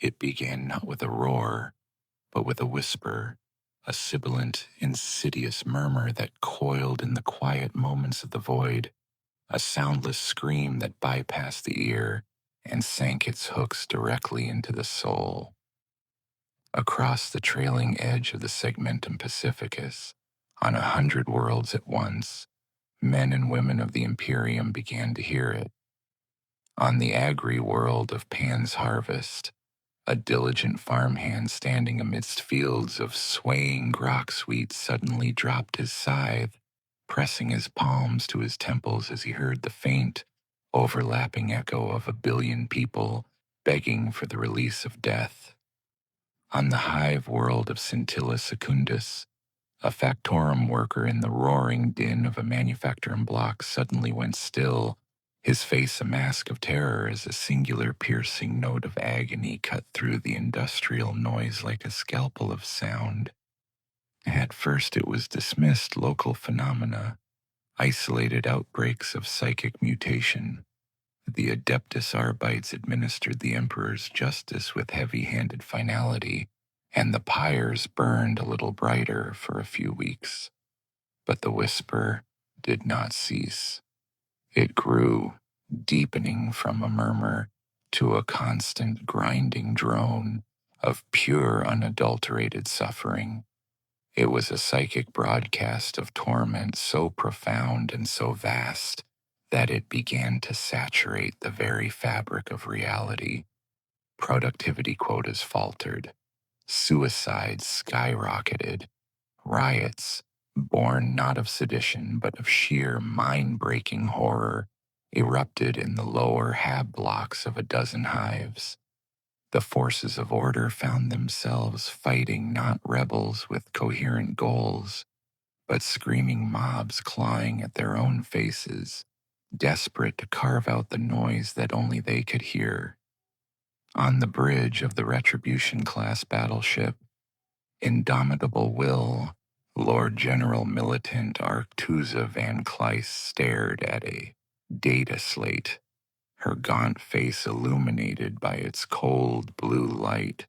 It began not with a roar, but with a whisper, a sibilant, insidious murmur that coiled in the quiet moments of the void, a soundless scream that bypassed the ear and sank its hooks directly into the soul. Across the trailing edge of the segmentum pacificus, on 100 worlds at once, men and women of the Imperium began to hear it. On the agri-world of Pan's harvest, a diligent farmhand standing amidst fields of swaying grok-sweet suddenly dropped his scythe, pressing his palms to his temples as he heard the faint, overlapping echo of 1 billion people begging for the release of death. On the hive world of Scintilla Secundus, a factorum worker in the roaring din of a manufacturing block suddenly went still, his face a mask of terror as a singular piercing note of agony cut through the industrial noise like a scalpel of sound. At first it was dismissed local phenomena, isolated outbreaks of psychic mutation. The Adeptus Arbites administered the Emperor's justice with heavy-handed finality, and the pyres burned a little brighter for a few weeks. But the whisper did not cease. It grew, deepening from a murmur to a constant grinding drone of pure unadulterated suffering. It was a psychic broadcast of torment so profound and so vast that it began to saturate the very fabric of reality. Productivity quotas faltered. Suicides skyrocketed. Riots, born not of sedition but of sheer mind-breaking horror, erupted in the lower hab blocks of a dozen hives. The forces of order found themselves fighting not rebels with coherent goals, but screaming mobs clawing at their own faces, desperate to carve out the noise that only they could hear. On the bridge of the Retribution-class battleship, Indomitable Will, Lord General Militant Arctuza Van Cleis stared at a data slate, her gaunt face illuminated by its cold blue light.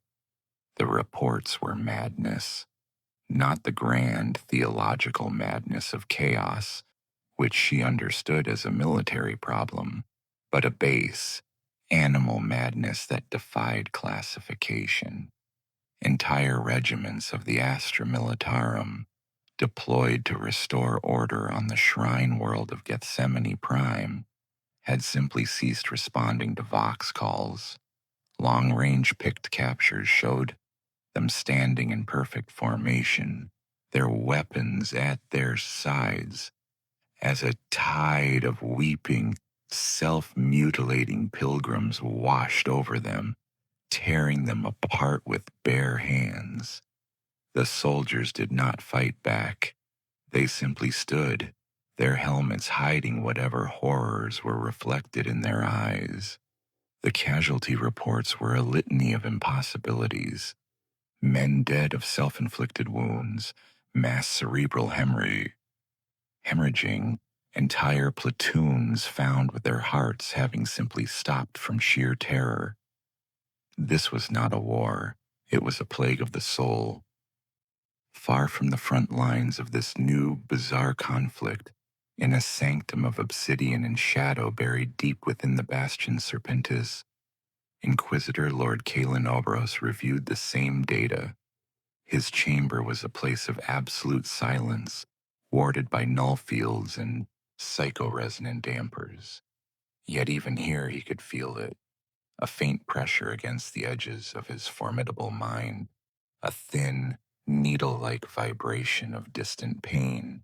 The reports were madness, not the grand theological madness of chaos, which she understood as a military problem, but a base, animal madness that defied classification. Entire regiments of the Astra Militarum, deployed to restore order on the shrine world of Gethsemane Prime, had simply ceased responding to Vox calls. Long-range picked captures showed them standing in perfect formation, their weapons at their sides, as a tide of weeping, self-mutilating pilgrims washed over them, tearing them apart with bare hands. The soldiers did not fight back. They simply stood, their helmets hiding whatever horrors were reflected in their eyes. The casualty reports were a litany of impossibilities. Men dead of self-inflicted wounds, mass cerebral hemorrhaging, entire platoons found with their hearts having simply stopped from sheer terror. This was not a war, it was a plague of the soul. Far from the front lines of this new, bizarre conflict, in a sanctum of obsidian and shadow buried deep within the Bastion Serpentis, Inquisitor Lord Kalen Obros reviewed the same data. His chamber was a place of absolute silence, warded by null fields and psycho-resonant dampers. Yet even here he could feel it, a faint pressure against the edges of his formidable mind, a thin, needle-like vibration of distant pain.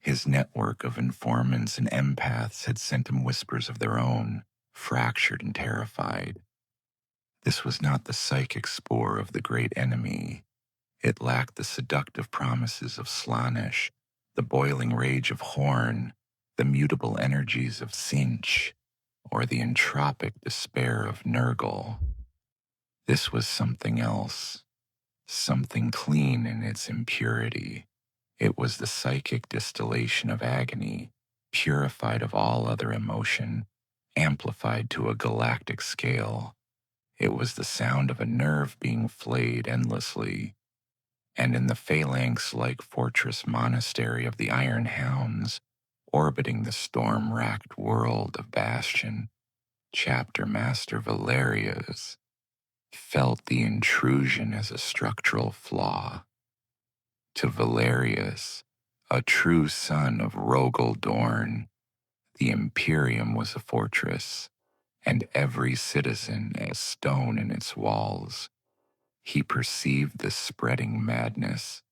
His network of informants and empaths had sent him whispers of their own, fractured and terrified. This was not the psychic spore of the great enemy. It lacked the seductive promises of Slaanesh, the boiling rage of Horn, the mutable energies of Sinch, or the entropic despair of Nurgle. This was something else, something clean in its impurity. It was the psychic distillation of agony, purified of all other emotion, amplified to a galactic scale. It was the sound of a nerve being flayed endlessly. And in the phalanx-like fortress monastery of the Iron Hounds, orbiting the storm-racked world of Bastion, Chapter Master Valerius felt the intrusion as a structural flaw. To Valerius, a true son of Rogel Dorn, the Imperium was a fortress, and every citizen a stone in its walls. He perceived the spreading madness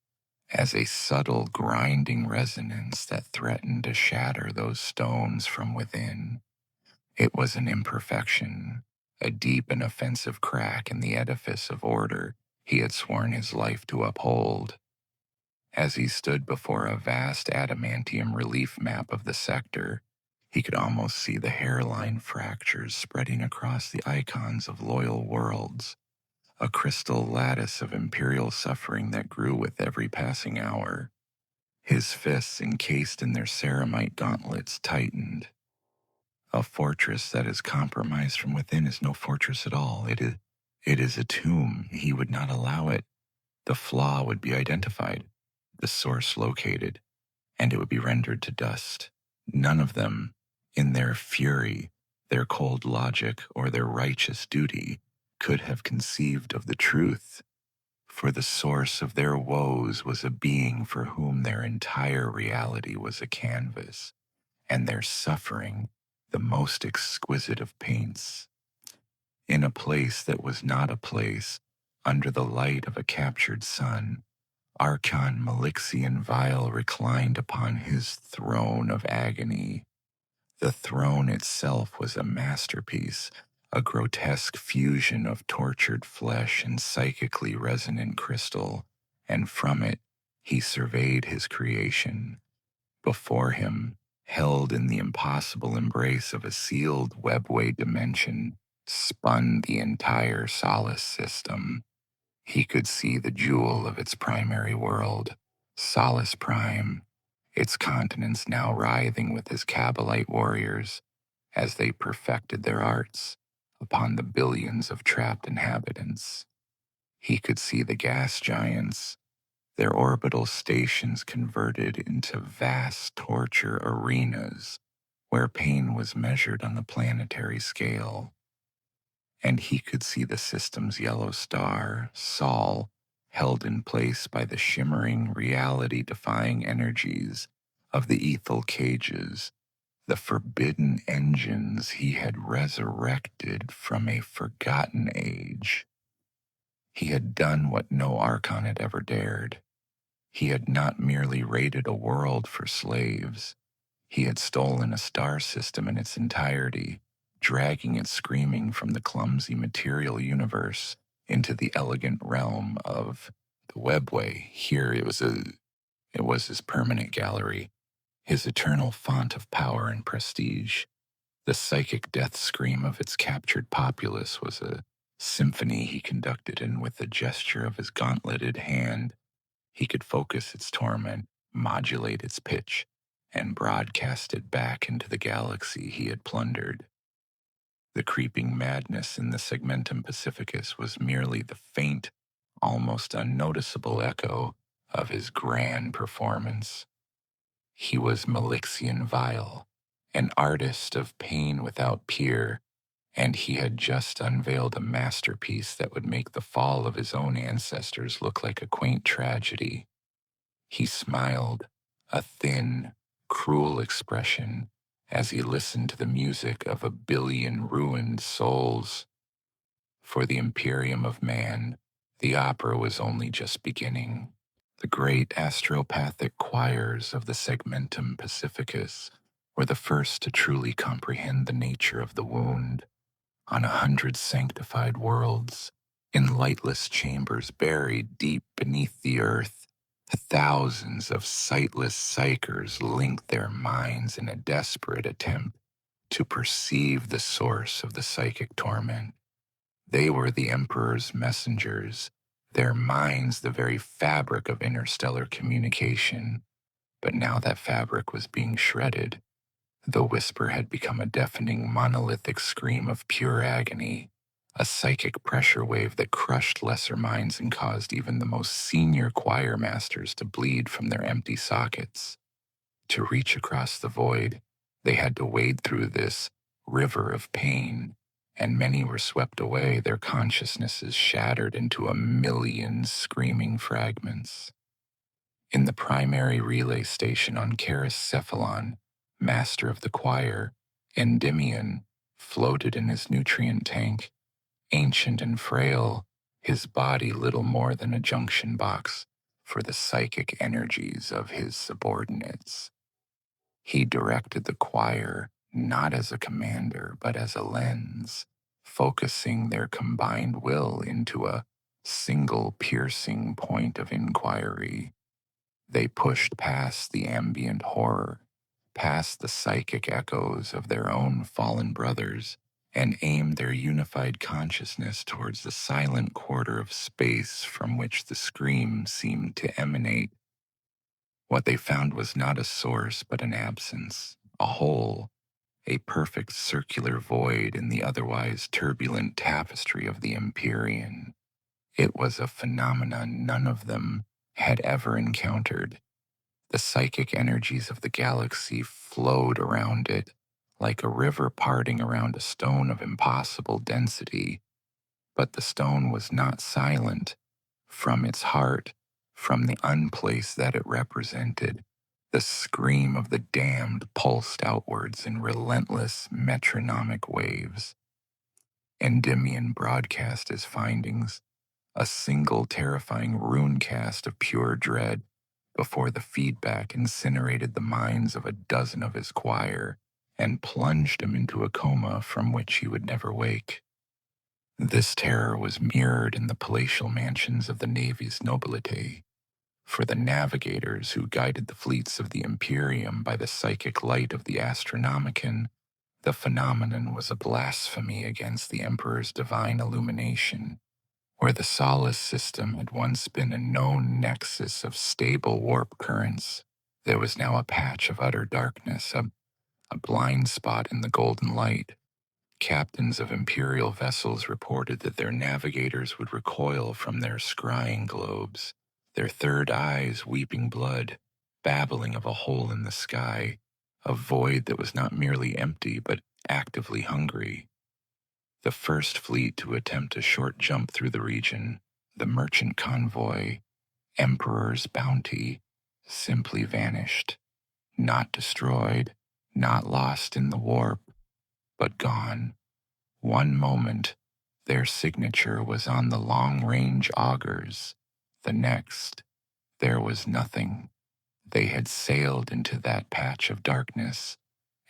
as a subtle grinding resonance that threatened to shatter those stones from within. It was an imperfection, a deep and offensive crack in the edifice of order he had sworn his life to uphold. As he stood before a vast adamantium relief map of the sector, he could almost see the hairline fractures spreading across the icons of loyal worlds, a crystal lattice of imperial suffering that grew with every passing hour. His fists, encased in their ceramite gauntlets, tightened. A fortress that is compromised from within is no fortress at all. It is a tomb. He would not allow it. The flaw would be identified, the source located, and it would be rendered to dust. None of them, in their fury, their cold logic, or their righteous duty, could have conceived of the truth, for the source of their woes was a being for whom their entire reality was a canvas, and their suffering the most exquisite of paints. In a place that was not a place, under the light of a captured sun, Archon Malixian Vile reclined upon his throne of agony. The throne itself was a masterpiece, a grotesque fusion of tortured flesh and psychically resonant crystal, and from it he surveyed his creation. Before him, held in the impossible embrace of a sealed webway dimension, spun the entire Solace system. He could see the jewel of its primary world, Solace Prime, its continents now writhing with his Kabbalite warriors as they perfected their arts upon the billions of trapped inhabitants. He could see the gas giants, their orbital stations converted into vast torture arenas where pain was measured on the planetary scale. And he could see the system's yellow star, Sol, held in place by the shimmering, reality-defying energies of the ethel cages, the forbidden engines he had resurrected from a forgotten age. He had done what no Archon had ever dared. He had not merely raided a world for slaves. He had stolen a star system in its entirety, dragging it screaming from the clumsy material universe into the elegant realm of the webway. Here it was his permanent gallery, his eternal font of power and prestige. The psychic death scream of its captured populace was a symphony he conducted, and with the gesture of his gauntleted hand, he could focus its torment, modulate its pitch, and broadcast it back into the galaxy he had plundered. The creeping madness in the Segmentum Pacificus was merely the faint, almost unnoticeable echo of his grand performance. He was Malixian Vile, an artist of pain without peer, and he had just unveiled a masterpiece that would make the fall of his own ancestors look like a quaint tragedy. He smiled, a thin, cruel expression, as he listened to the music of a billion ruined souls. For the Imperium of Man, the opera was only just beginning. The great astropathic choirs of the Segmentum Pacificus were the first to truly comprehend the nature of the wound. On 100 sanctified worlds, in lightless chambers buried deep beneath the earth, thousands of sightless psychers linked their minds in a desperate attempt to perceive the source of the psychic torment. They were the Emperor's messengers, their minds the very fabric of interstellar communication. But now that fabric was being shredded. The whisper had become a deafening monolithic scream of pure agony. a psychic pressure wave that crushed lesser minds and caused even the most senior choir masters to bleed from their empty sockets. To reach across the void, they had to wade through this river of pain, and many were swept away, their consciousnesses shattered into a million screaming fragments. In the primary relay station on Cephalon, master of the choir, Endymion, floated in his nutrient tank, ancient and frail, his body little more than a junction box for the psychic energies of his subordinates. He directed the choir not as a commander, but as a lens, focusing their combined will into a single piercing point of inquiry. They pushed past the ambient horror, past the psychic echoes of their own fallen brothers, and aimed their unified consciousness towards the silent quarter of space from which the scream seemed to emanate. What they found was not a source, but an absence, a hole, a perfect circular void in the otherwise turbulent tapestry of the Empyrean. It was a phenomenon none of them had ever encountered. The psychic energies of the galaxy flowed around it, like a river parting around a stone of impossible density. But the stone was not silent. From its heart, from the unplace that it represented, the scream of the damned pulsed outwards in relentless metronomic waves. Endymion broadcast his findings, a single terrifying runecast of pure dread, before the feedback incinerated the minds of a dozen of his choir and plunged him into a coma from which he would never wake. This terror was mirrored in the palatial mansions of the Navy's nobility. For the navigators who guided the fleets of the Imperium by the psychic light of the Astronomicon, the phenomenon was a blasphemy against the Emperor's divine illumination. Where the Solace system had once been a known nexus of stable warp currents, there was now a patch of utter darkness, a blind spot in the golden light. Captains of imperial vessels reported that their navigators would recoil from their scrying globes, their third eyes weeping blood, babbling of a hole in the sky, a void that was not merely empty but actively hungry. The first fleet to attempt a short jump through the region, the merchant convoy, Emperor's Bounty, simply vanished, not destroyed, not lost in the warp, but gone. One moment, their signature was on the long-range augers. The next, there was nothing. They had sailed into that patch of darkness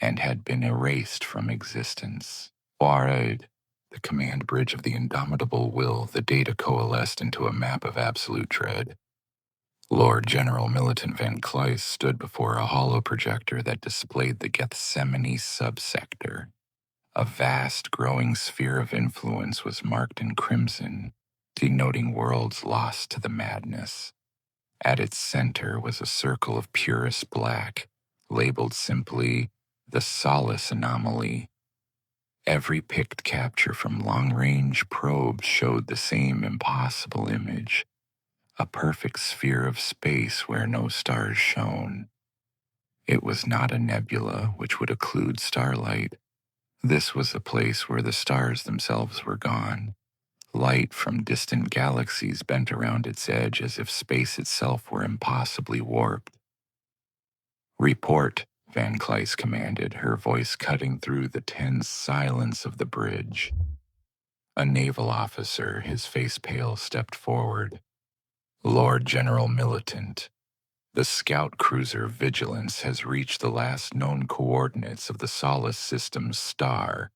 and had been erased from existence. Warraid, the command bridge of the indomitable will, the data coalesced into a map of absolute dread. Lord General Militant Van Cleist stood before a hollow projector that displayed the Gethsemane subsector. A vast, growing sphere of influence was marked in crimson, denoting worlds lost to the madness. At its center was a circle of purest black, labeled simply the Solace Anomaly. Every picked capture from long-range probes showed the same impossible image, a perfect sphere of space where no stars shone. It was not a nebula which would occlude starlight. This was a place where the stars themselves were gone. Light from distant galaxies bent around its edge as if space itself were impossibly warped. "Report," Van Cleist commanded, her voice cutting through the tense silence of the bridge. A naval officer, his face pale, stepped forward. "Lord General Militant, the scout cruiser Vigilance has reached the last known coordinates of the Solace System's star.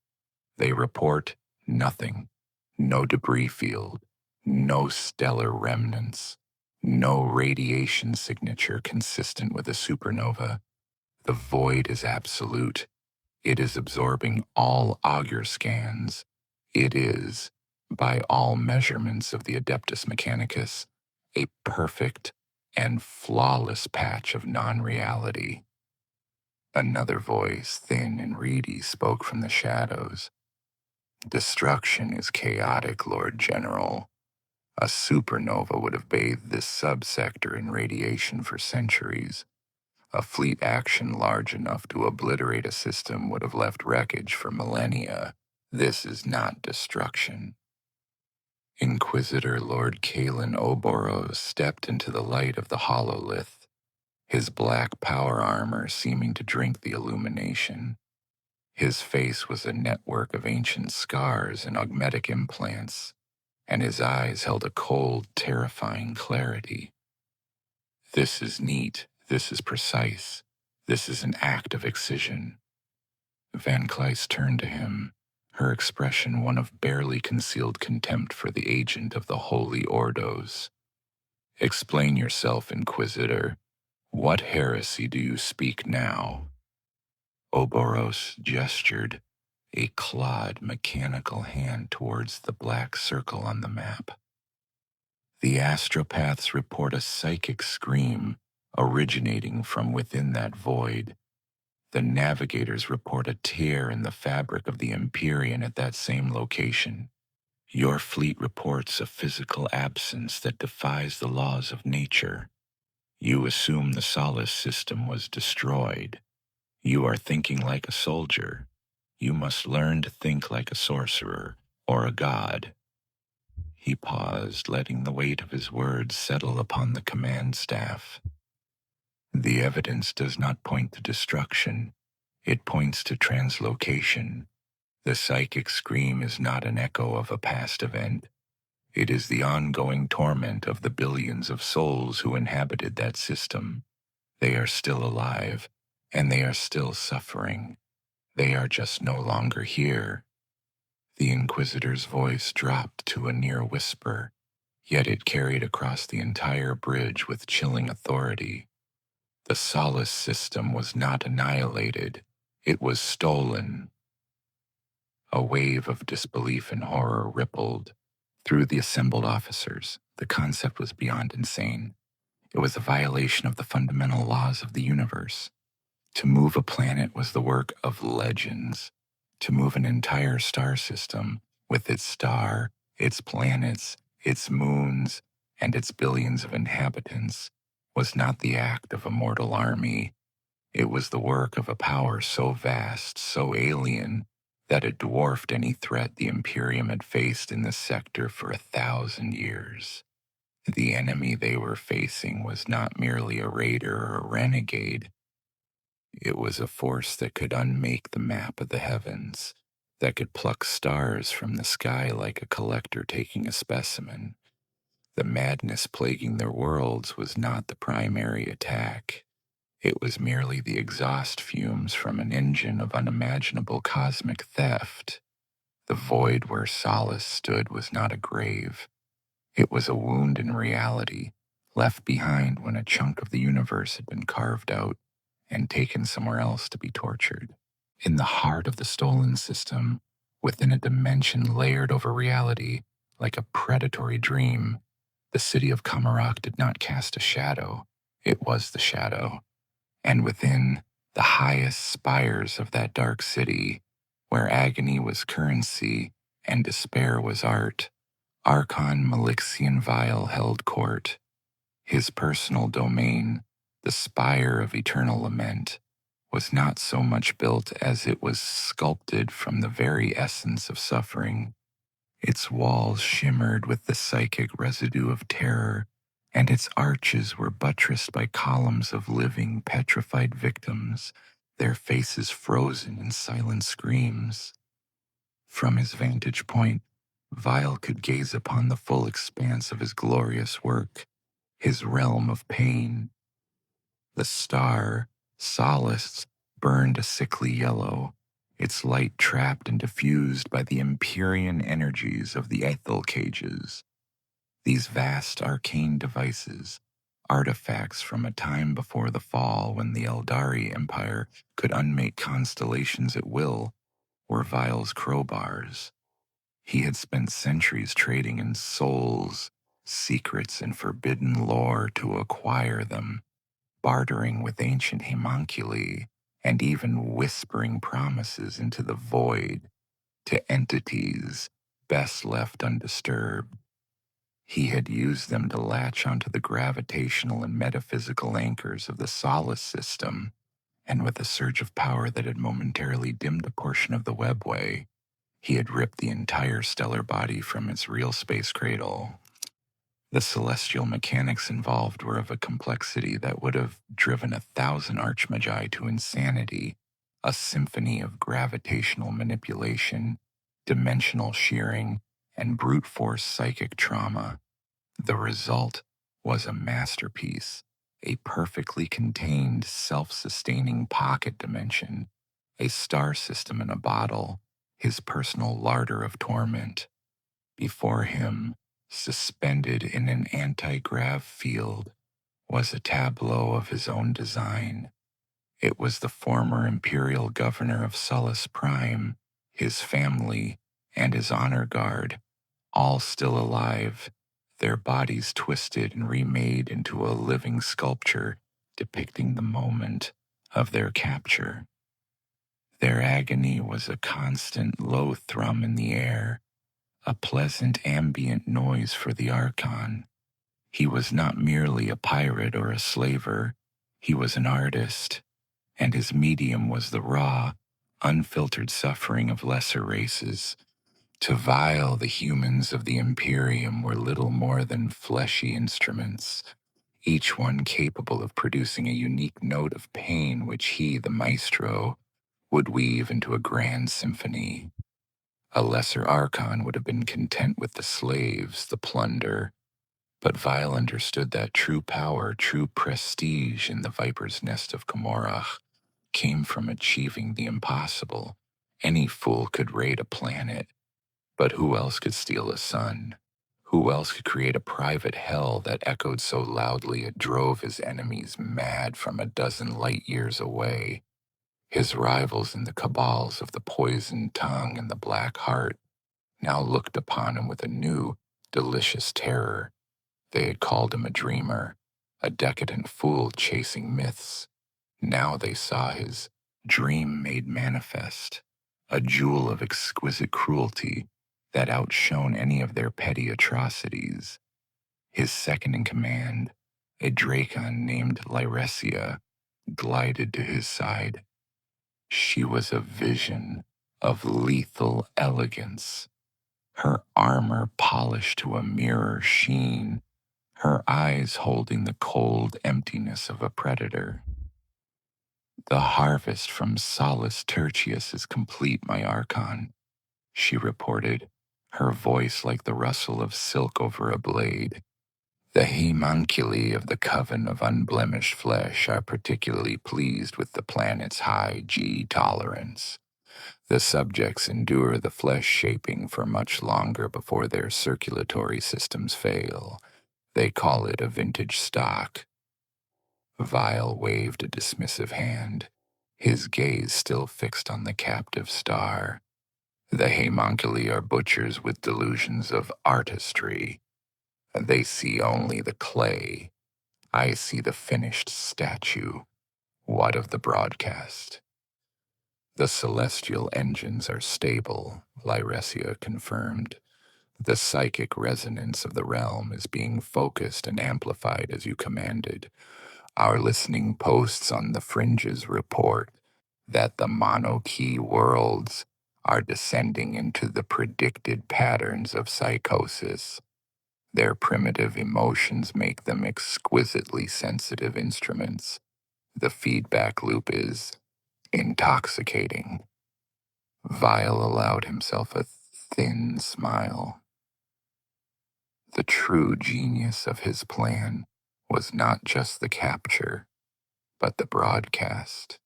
They report nothing. No debris field, no stellar remnants, no radiation signature consistent with a supernova. The void is absolute. It is absorbing all augur scans. It is, by all measurements of the Adeptus Mechanicus, a perfect and flawless patch of non-reality." Another voice, thin and reedy, spoke from the shadows. Destruction is chaotic, Lord General. A supernova would have bathed this subsector in radiation for centuries. A fleet action large enough to obliterate a system would have left wreckage for millennia. This is not destruction. Inquisitor Lord Kalen Oboros stepped into the light of the hololith, his black power armor seeming to drink the illumination. His face was a network of ancient scars and augmetic implants, and his eyes held a cold, terrifying clarity. This is neat, this is precise, this is an act of excision. Van Kleist turned to him, her expression one of barely concealed contempt for the agent of the Holy Ordos. Explain yourself, Inquisitor. What heresy do you speak now? Oboros gestured, a clawed, mechanical hand towards the black circle on the map. The astropaths report a psychic scream originating from within that void. The navigators report a tear in the fabric of the Empyrean at that same location. Your fleet reports a physical absence that defies the laws of nature. You assume the Solace system was destroyed. You are thinking like a soldier. You must learn to think like a sorcerer or a god. He paused, letting the weight of his words settle upon the command staff. The evidence does not point to destruction. It points to translocation. The psychic scream is not an echo of a past event. It is the ongoing torment of the billions of souls who inhabited that system. They are still alive, and they are still suffering. They are just no longer here. The Inquisitor's voice dropped to a near whisper, yet it carried across the entire bridge with chilling authority. The Solace system was not annihilated. It was stolen. A wave of disbelief and horror rippled through the assembled officers. The concept was beyond insane. It was a violation of the fundamental laws of the universe. To move a planet was the work of legends. To move an entire star system, with its star, its planets, its moons, and its billions of inhabitants, was not the act of a mortal army. It was the work of a power so vast, so alien, that it dwarfed any threat the Imperium had faced in this sector for 1,000 years. The enemy they were facing was not merely a raider or a renegade. It was a force that could unmake the map of the heavens, that could pluck stars from the sky like a collector taking a specimen. The madness plaguing their worlds was not the primary attack. It was merely the exhaust fumes from an engine of unimaginable cosmic theft. The void where Solace stood was not a grave. It was a wound in reality, left behind when a chunk of the universe had been carved out and taken somewhere else to be tortured. In the heart of the stolen system, within a dimension layered over reality, like a predatory dream, the city of Kamarok did not cast a shadow. It was the shadow. And within the highest spires of that dark city, where agony was currency and despair was art, Archon Malixian Vile held court. His personal domain, the spire of eternal lament, was not so much built as it was sculpted from the very essence of suffering. Its walls shimmered with the psychic residue of terror, and its arches were buttressed by columns of living, petrified victims, their faces frozen in silent screams. From his vantage point, Vile could gaze upon the full expanse of his glorious work, his realm of pain. The star, Solace, burned a sickly yellow, its light trapped and diffused by the Empyrean energies of the Ethel cages. These vast arcane devices, artifacts from a time before the fall when the Eldari Empire could unmake constellations at will, were Vile's crowbars. He had spent centuries trading in souls, secrets, and forbidden lore to acquire them, bartering with ancient homunculi, and even whispering promises into the void. to entities best left undisturbed. He had used them to latch onto the gravitational and metaphysical anchors of the Solace system, and with a surge of power that had momentarily dimmed a portion of the webway, he had ripped the entire stellar body from its real space cradle. The celestial mechanics involved were of a complexity that would have driven 1,000 archmagi to insanity, a symphony of gravitational manipulation, dimensional shearing, and brute force psychic trauma. The result was a masterpiece, a perfectly contained, self-sustaining pocket dimension, a star system in a bottle, his personal larder of torment. Before him, suspended in an anti-grav field, was a tableau of his own design. It was the former imperial governor of Sullus Prime, his family, and his honor guard, all still alive, their bodies twisted and remade into a living sculpture depicting the moment of their capture. Their agony was a constant low thrum in the air, a pleasant ambient noise for the Archon. He was not merely a pirate or a slaver, he was an artist, and his medium was the raw, unfiltered suffering of lesser races. To Vile, the humans of the Imperium were little more than fleshy instruments, each one capable of producing a unique note of pain which he, the maestro, would weave into a grand symphony. A lesser Archon would have been content with the slaves, the plunder, but Vile understood that true power, true prestige in the Viper's Nest of Komorach came from achieving the impossible. Any fool could raid a planet, but who else could steal a sun? Who else could create a private hell that echoed so loudly it drove his enemies mad from a dozen light years away? His rivals in the cabals of the Poisoned Tongue and the Black Heart now looked upon him with a new, delicious terror. They had called him a dreamer, a decadent fool chasing myths. Now they saw his dream made manifest, a jewel of exquisite cruelty that outshone any of their petty atrocities. His second in command, a Dracon named Lyresia, glided to his side. She was a vision of lethal elegance, her armor polished to a mirror sheen, her eyes holding the cold emptiness of a predator. "The harvest from Solus Tertius is complete, my Archon," she reported, her voice like the rustle of silk over a blade. "The homunculi of the Coven of Unblemished Flesh are particularly pleased with the planet's high G tolerance. The subjects endure the flesh shaping for much longer before their circulatory systems fail. They call it a vintage stock." Vile waved a dismissive hand, his gaze still fixed on the captive star. "The homunculi are butchers with delusions of artistry. They see only the clay. I see the finished statue. What of the broadcast?" "The celestial engines are stable," Lyresia confirmed. "The psychic resonance of the realm is being focused and amplified as you commanded. Our listening posts on the fringes report that the monokey worlds are descending into the predicted patterns of psychosis. Their primitive emotions make them exquisitely sensitive instruments. The feedback loop is intoxicating." Vile allowed himself a thin smile. The true genius of his plan was not just the capture, but the broadcast.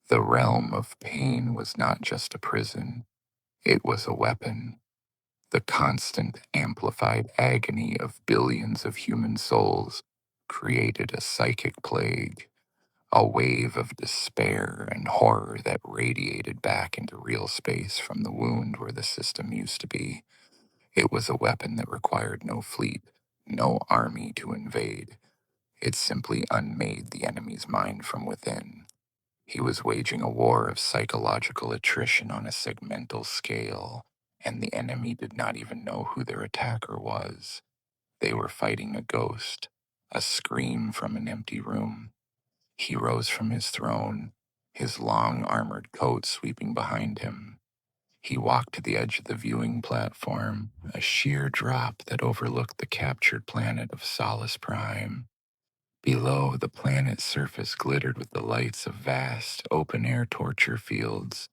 The realm of pain was not just a prison, it was a weapon. The constant amplified agony of billions of human souls created a psychic plague, a wave of despair and horror that radiated back into real space from the wound where the system used to be. It was a weapon that required no fleet, no army to invade. It simply unmade the enemy's mind from within. He was waging a war of psychological attrition on a segmental scale, and the enemy did not even know who their attacker was. They were fighting a ghost, a scream from an empty room. He rose from his throne, his long armored coat sweeping behind him. He walked to the edge of the viewing platform, a sheer drop that overlooked the captured planet of Solace Prime. Below, the planet's surface glittered with the lights of vast, open-air torture fields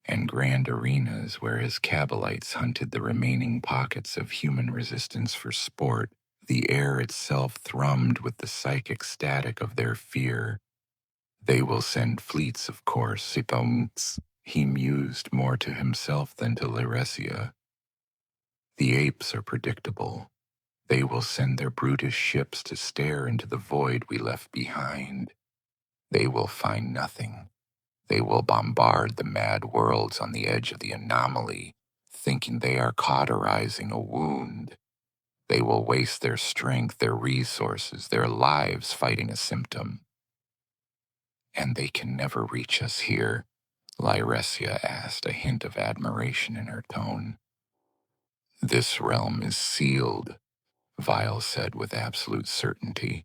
and grand arenas where his Cabalites hunted the remaining pockets of human resistance for sport. The air itself thrummed with the psychic static of their fear. They will send fleets, of course, he mused more to himself than to Laresia. The apes are predictable. They will send their brutish ships to stare into the void we left behind. They will find nothing. They will bombard the mad worlds on the edge of the anomaly, thinking they are cauterizing a wound. They will waste their strength, their resources, their lives fighting a symptom. And they can never reach us here, Lyresia asked, a hint of admiration in her tone. This realm is sealed, Vile said with absolute certainty.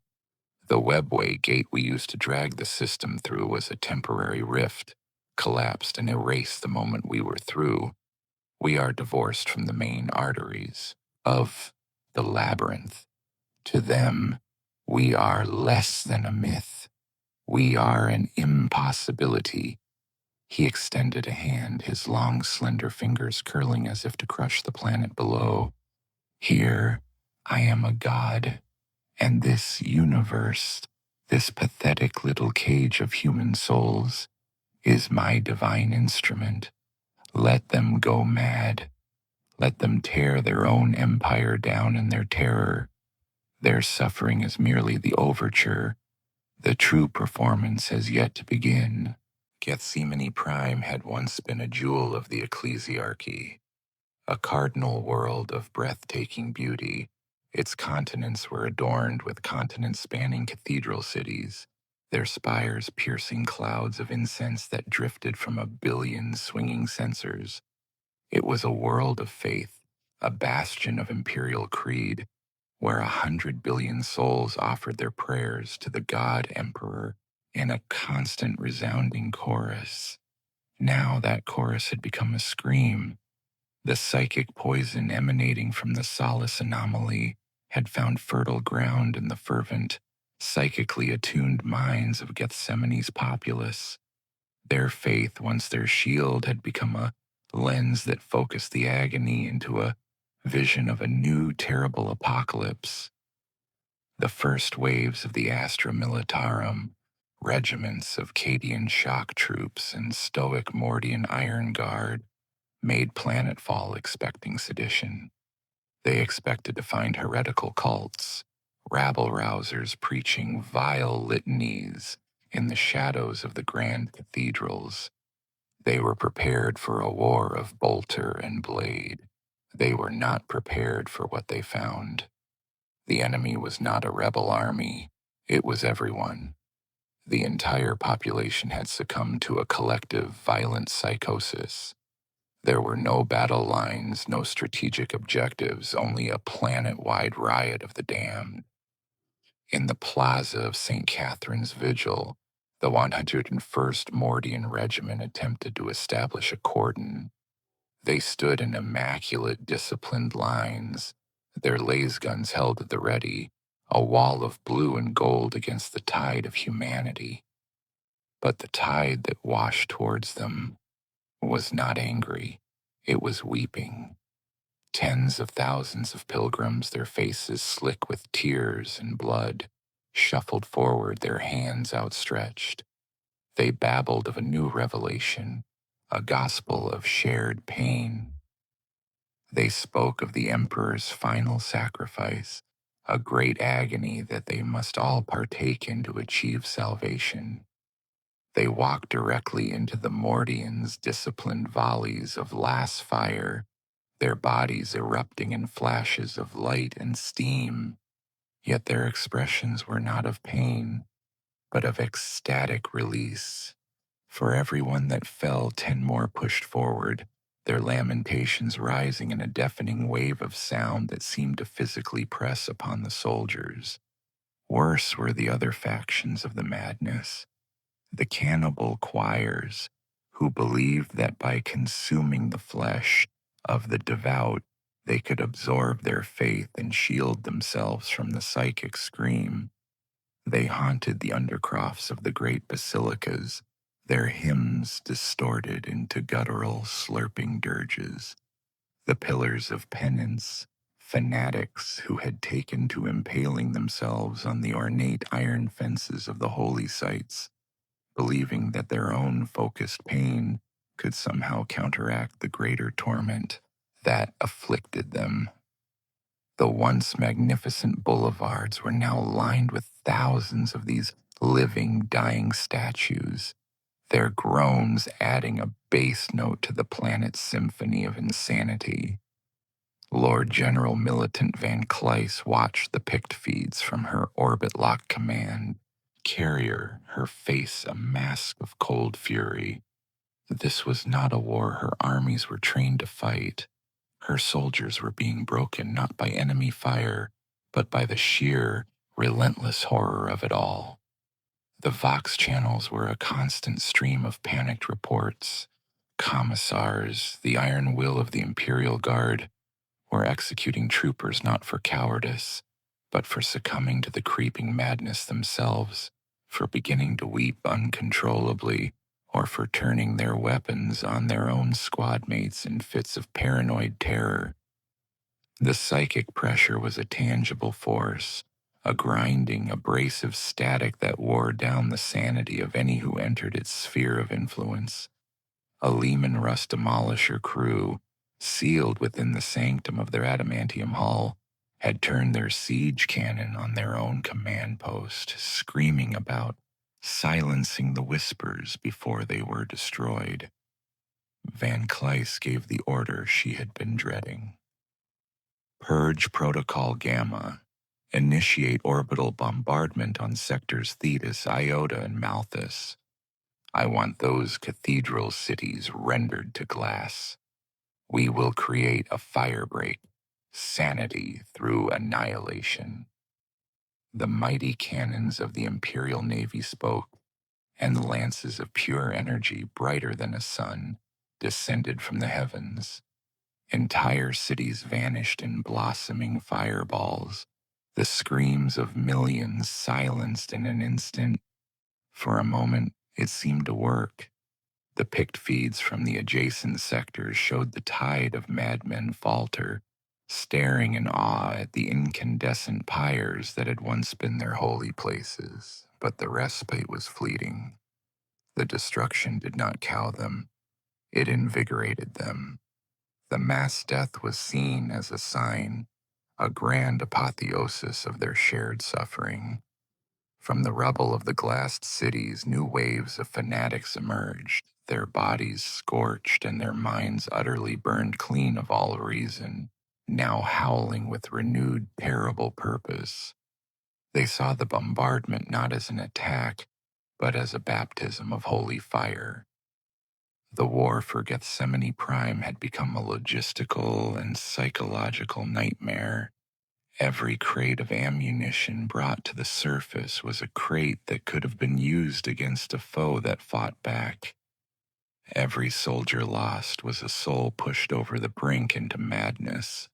The webway gate we used to drag the system through was a temporary rift, collapsed and erased the moment we were through. We are divorced from the main arteries of the labyrinth. To them, we are less than a myth. We are an impossibility. He extended a hand, his long, slender fingers curling as if to crush the planet below. Here, I am a god, and this universe, this pathetic little cage of human souls, is my divine instrument. Let them go mad. Let them tear their own empire down in their terror. Their suffering is merely the overture. The true performance has yet to begin. Gethsemane Prime had once been a jewel of the ecclesiarchy, a cardinal world of breathtaking beauty. Its continents were adorned with continent-spanning cathedral cities, their spires piercing clouds of incense that drifted from a billion swinging censers. It was a world of faith, a bastion of imperial creed, where 100 billion souls offered their prayers to the God-Emperor in a constant resounding chorus. Now that chorus had become a scream. The psychic poison emanating from the Solace anomaly had found fertile ground in the fervent, psychically attuned minds of Gethsemane's populace. Their faith, once their shield, had become a lens that focused the agony into a vision of a new, terrible apocalypse. The first waves of the Astra Militarum, regiments of Cadian shock troops and stoic Mordian Iron Guard, made planetfall expecting sedition. They expected to find heretical cults, rabble-rousers preaching vile litanies in the shadows of the grand cathedrals. They were prepared for a war of bolter and blade. They were not prepared for what they found. The enemy was not a rebel army. It was everyone. The entire population had succumbed to a collective, violent psychosis. There were no battle lines, no strategic objectives, only a planet-wide riot of the damned. In the plaza of St. Catherine's Vigil, the 101st Mordian Regiment attempted to establish a cordon. They stood in immaculate, disciplined lines, their laser guns held at the ready, a wall of blue and gold against the tide of humanity. But the tide that washed towards them was not angry. It was weeping. Tens of thousands of pilgrims, their faces slick with tears and blood, shuffled forward, their hands outstretched. They babbled of a new revelation, a gospel of shared pain. They spoke of the Emperor's final sacrifice, a great agony that they must all partake in to achieve salvation. They walked directly into the Mordians' disciplined volleys of last fire, their bodies erupting in flashes of light and steam. Yet their expressions were not of pain, but of ecstatic release. For every one that fell, 10 more pushed forward, their lamentations rising in a deafening wave of sound that seemed to physically press upon the soldiers. Worse were the other factions of the madness, the cannibal choirs, who believed that by consuming the flesh of the devout, they could absorb their faith and shield themselves from the psychic scream. They haunted the undercrofts of the great basilicas, their hymns distorted into guttural, slurping dirges. The pillars of penance, fanatics who had taken to impaling themselves on the ornate iron fences of the holy sites, believing that their own focused pain could somehow counteract the greater torment that afflicted them. The once magnificent boulevards were now lined with thousands of these living, dying statues, their groans adding a bass note to the planet's symphony of insanity. Lord General Militant Van Cleis watched the picked feeds from her orbit-locked command carrier, her face a mask of cold fury. This was not a war her armies were trained to fight. Her soldiers were being broken not by enemy fire, but by the sheer, relentless horror of it all. The Vox channels were a constant stream of panicked reports. Commissars, the iron will of the Imperial Guard, were executing troopers not for cowardice, but for succumbing to the creeping madness themselves, for beginning to weep uncontrollably, or for turning their weapons on their own squad mates in fits of paranoid terror. The psychic pressure was a tangible force, a grinding, abrasive static that wore down the sanity of any who entered its sphere of influence. A Lehman Russ demolisher crew, sealed within the sanctum of their adamantium hull, had turned their siege cannon on their own command post, screaming about, silencing the whispers before they were destroyed. Van Cleis gave the order she had been dreading. Purge Protocol Gamma. Initiate orbital bombardment on sectors Thetis, Iota, and Malthus. I want those cathedral cities rendered to glass. We will create a firebreak, sanity through annihilation. The mighty cannons of the Imperial Navy spoke, and lances of pure energy brighter than a sun descended from the heavens. Entire cities vanished in blossoming fireballs, the screams of millions silenced in an instant. For a moment, it seemed to work. The picked feeds from the adjacent sectors showed the tide of madmen falter, staring in awe at the incandescent pyres that had once been their holy places. But the respite was fleeting. The destruction did not cow them. It invigorated them. The mass death was seen as a sign, a grand apotheosis of their shared suffering. From the rubble of the glassed cities, new waves of fanatics emerged, their bodies scorched and their minds utterly burned clean of all reason, now howling with renewed, terrible purpose. They saw the bombardment not as an attack, but as a baptism of holy fire. The war for Gethsemane Prime had become a logistical and psychological nightmare. Every crate of ammunition brought to the surface was a crate that could have been used against a foe that fought back. Every soldier lost was a soul pushed over the brink into madness,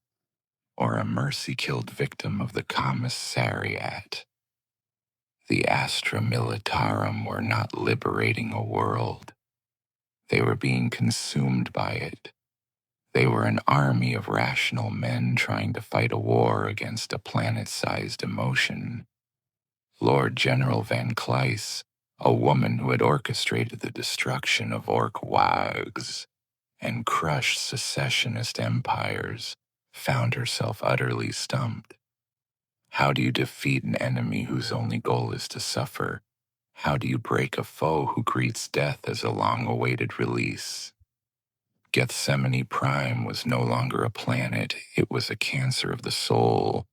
or a mercy-killed victim of the commissariat. The Astra Militarum were not liberating a world. They were being consumed by it. They were an army of rational men trying to fight a war against a planet-sized emotion. Lord General Van Cleis, a woman who had orchestrated the destruction of orc wags and crushed secessionist empires, found herself utterly stumped. How do you defeat an enemy whose only goal is to suffer? How do you break a foe who greets death as a long-awaited release? Gethsemane Prime was no longer a planet, it was a cancer of the soul,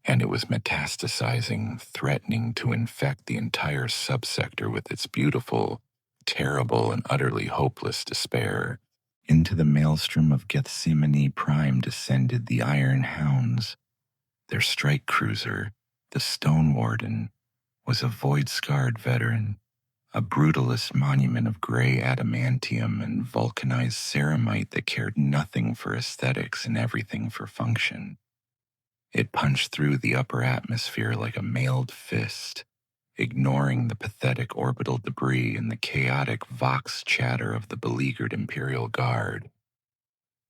and it was metastasizing, threatening to infect the entire subsector with its beautiful, terrible and utterly hopeless despair. Into the maelstrom of Gethsemane Prime descended the Iron Hounds. Their strike cruiser, the Stone Warden, was a void-scarred veteran, a brutalist monument of gray adamantium and vulcanized ceramite that cared nothing for aesthetics and everything for function. It punched through the upper atmosphere like a mailed fist, ignoring the pathetic orbital debris and the chaotic vox chatter of the beleaguered Imperial Guard.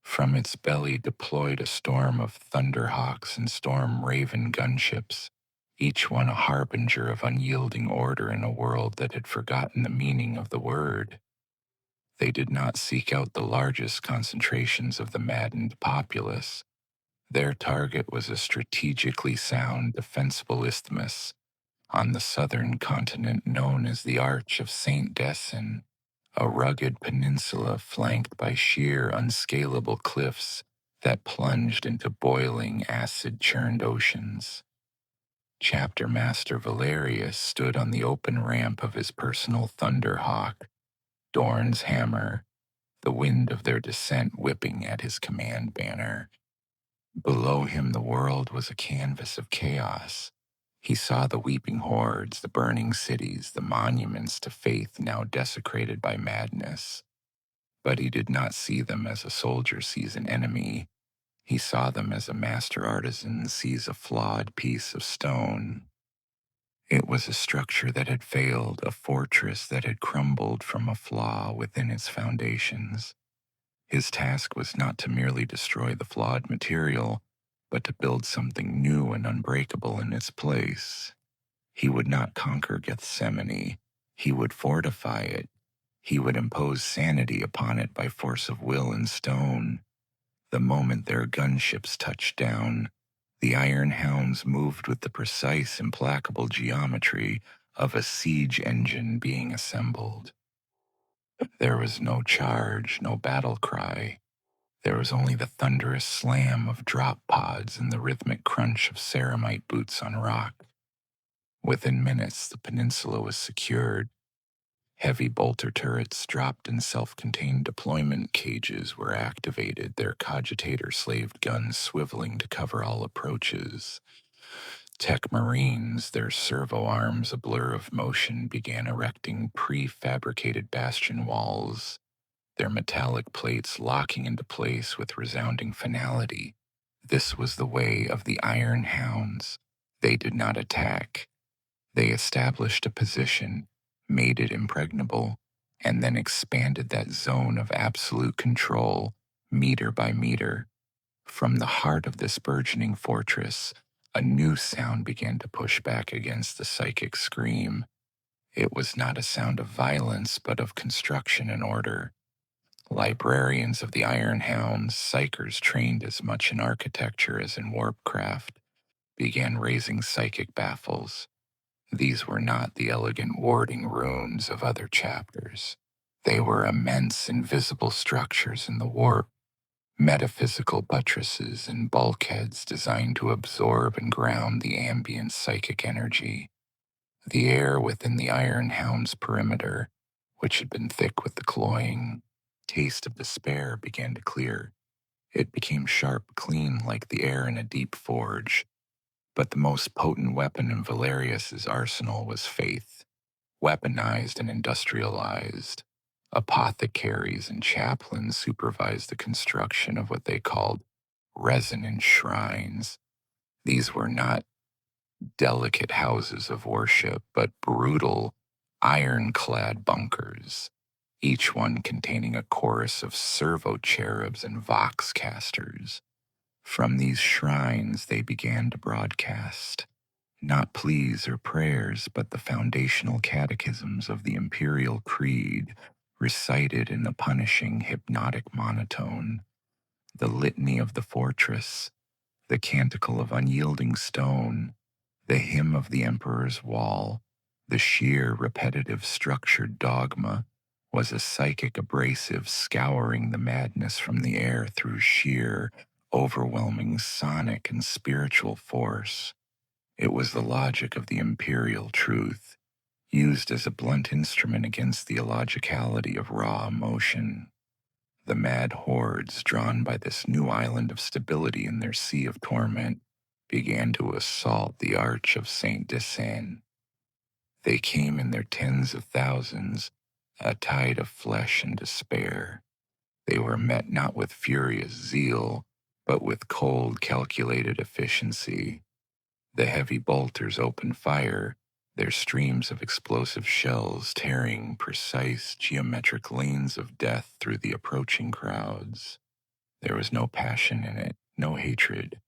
From its belly deployed a storm of Thunderhawks and Storm Raven gunships, each one a harbinger of unyielding order in a world that had forgotten the meaning of the word. They did not seek out the largest concentrations of the maddened populace. Their target was a strategically sound, defensible isthmus on the southern continent known as the Arch of St. Decin, a rugged peninsula flanked by sheer, unscalable cliffs that plunged into boiling, acid-churned oceans. Chapter Master Valerius stood on the open ramp of his personal Thunderhawk, Dorn's hammer, the wind of their descent whipping at his command banner. Below him the world was a canvas of chaos. He saw the weeping hordes, the burning cities, the monuments to faith now desecrated by madness. But he did not see them as a soldier sees an enemy. He saw them as a master artisan sees a flawed piece of stone. It was a structure that had failed, a fortress that had crumbled from a flaw within its foundations. His task was not to merely destroy the flawed material, but to build something new and unbreakable in its place. He would not conquer Gethsemane. He would fortify it. He would impose sanity upon it by force of will and stone. The moment their gunships touched down, the Iron Hounds moved with the precise, implacable geometry of a siege engine being assembled. There was no charge, no battle cry. There was only the thunderous slam of drop pods and the rhythmic crunch of ceramite boots on rock. Within minutes, the peninsula was secured. Heavy bolter turrets dropped in self-contained deployment cages were activated, their cogitator-slaved guns swiveling to cover all approaches. Tech Marines, their servo arms a blur of motion, began erecting prefabricated bastion walls, their metallic plates locking into place with resounding finality. This was the way of the Iron Hounds. They did not attack. They established a position, made it impregnable, and then expanded that zone of absolute control, meter by meter. From the heart of this burgeoning fortress, a new sound began to push back against the psychic scream. It was not a sound of violence, but of construction and order. Librarians of the Iron Hounds, psychers trained as much in architecture as in warpcraft, began raising psychic baffles. These were not the elegant warding runes of other chapters. They were immense invisible structures in the warp, metaphysical buttresses and bulkheads designed to absorb and ground the ambient psychic energy. The air within the Iron Hound's perimeter, which had been thick with the cloying taste of despair, began to clear. It became sharp, clean like the air in a deep forge. But the most potent weapon in Valerius's arsenal was faith, weaponized and industrialized. Apothecaries and chaplains supervised the construction of what they called resonant shrines. These were not delicate houses of worship, but brutal, ironclad bunkers, each one containing a chorus of servo cherubs and vox casters. From these shrines they began to broadcast, not pleas or prayers, but the foundational catechisms of the imperial creed, recited in a punishing, hypnotic monotone. The litany of the fortress, the canticle of unyielding stone, the hymn of the emperor's wall, the sheer, repetitive, structured dogma, was a psychic abrasive scouring the madness from the air through sheer, overwhelming sonic and spiritual force. It was the logic of the imperial truth. used as a blunt instrument against the illogicality of raw emotion. The mad hordes, drawn by this new island of stability in their sea of torment, began to assault the Arch of Saint Desain. They came in their tens of thousands, a tide of flesh and despair. They were met not with furious zeal, but with cold, calculated efficiency. The heavy bolters opened fire, their streams of explosive shells tearing precise geometric lanes of death through the approaching crowds. There was no passion in it, no hatred.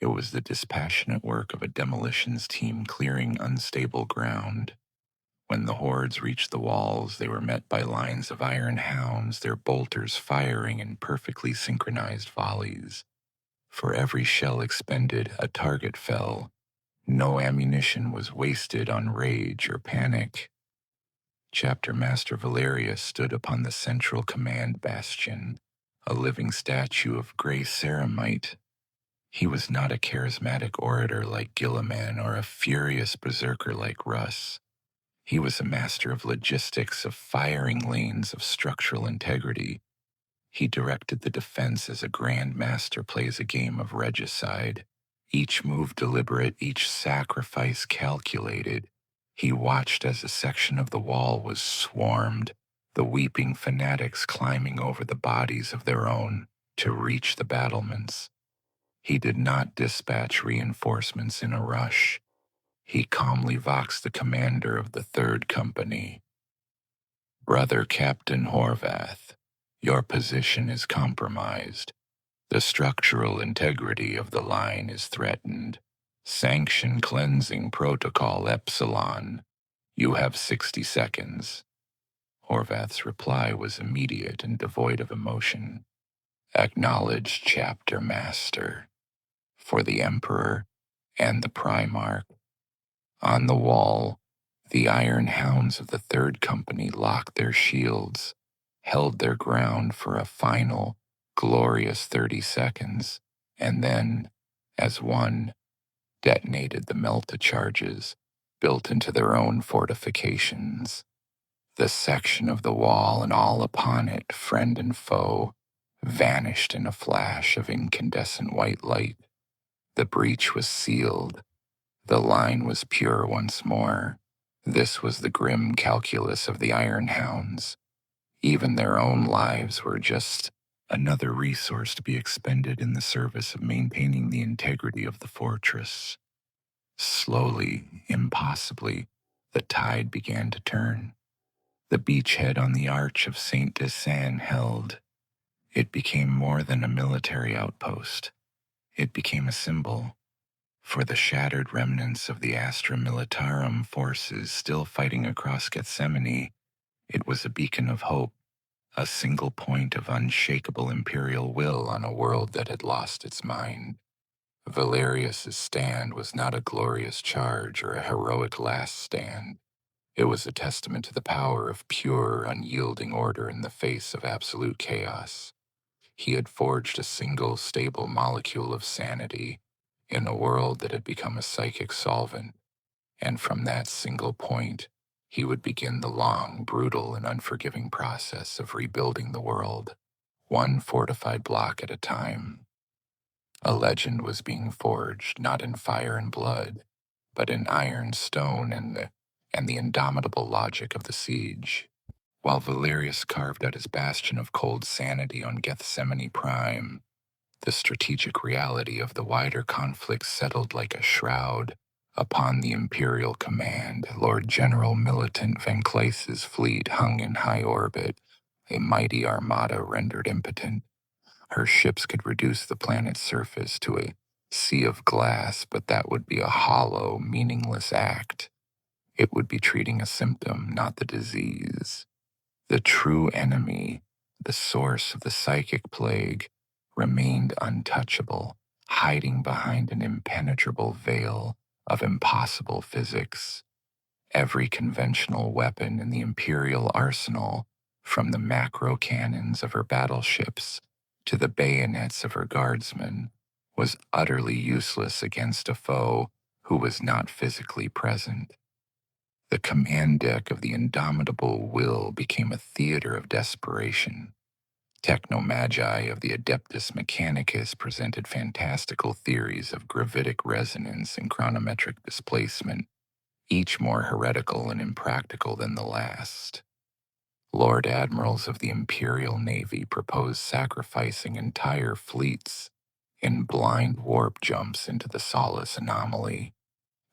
It was the dispassionate work of a demolitions team clearing unstable ground. When the hordes reached the walls, they were met by lines of iron hounds, their bolters firing in perfectly synchronized volleys. For every shell expended, a target fell. No ammunition was wasted on rage or panic. Chapter Master Valerius stood upon the central command bastion, a living statue of gray ceramite. He was not a charismatic orator like Gilliman or a furious berserker like Russ. He was a master of logistics, of firing lanes, of structural integrity. He directed the defense as a grand master plays a game of regicide. Each move deliberate, each sacrifice calculated. He watched as a section of the wall was swarmed, the weeping fanatics climbing over the bodies of their own to reach the battlements. He did not dispatch reinforcements in a rush. He calmly voxed the commander of the Third Company. "Brother Captain Horvath, your position is compromised. The structural integrity of the line is threatened. Sanction cleansing protocol Epsilon. You have 60 seconds. Horvath's reply was immediate and devoid of emotion. "Acknowledged, Chapter Master. For the Emperor and the Primarch." On the wall, the iron hounds of the Third Company locked their shields, held their ground for a final, glorious 30 seconds, and then, as one, detonated the melta charges built into their own fortifications. The section of the wall and all upon it, friend and foe, vanished in a flash of incandescent white light. The breach was sealed. The line was pure once more. This was the grim calculus of the Iron Hounds. Even their own lives were just another resource to be expended in the service of maintaining the integrity of the fortress. Slowly, impossibly, the tide began to turn. The beachhead on the Arch of Saint Desain held. It became more than a military outpost. It became a symbol. For the shattered remnants of the Astra Militarum forces still fighting across Gethsemane, it was a beacon of hope, a single point of unshakable imperial will on a world that had lost its mind. Valerius's stand was not a glorious charge or a heroic last stand. It was a testament to the power of pure, unyielding order in the face of absolute chaos. He had forged a single, stable molecule of sanity in a world that had become a psychic solvent, and from that single point, he would begin the long, brutal, and unforgiving process of rebuilding the world, one fortified block at a time. A legend was being forged, not in fire and blood, but in iron, stone, and the indomitable logic of the siege. While Valerius carved out his bastion of cold sanity on Gethsemane Prime, the strategic reality of the wider conflict settled like a shroud upon the imperial command. Lord General Militant Van Kleiss's fleet hung in high orbit, a mighty armada rendered impotent. Her ships could reduce the planet's surface to a sea of glass, but that would be a hollow, meaningless act. It would be treating a symptom, not the disease. The true enemy, the source of the psychic plague, remained untouchable, hiding behind an impenetrable veil of impossible physics. Every conventional weapon in the Imperial arsenal, from the macro cannons of her battleships to the bayonets of her guardsmen, was utterly useless against a foe who was not physically present. The command deck of the indomitable will became a theater of desperation. Technomagi of the Adeptus Mechanicus presented fantastical theories of gravitic resonance and chronometric displacement, each more heretical and impractical than the last. Lord Admirals of the Imperial Navy proposed sacrificing entire fleets in blind warp jumps into the Solace anomaly,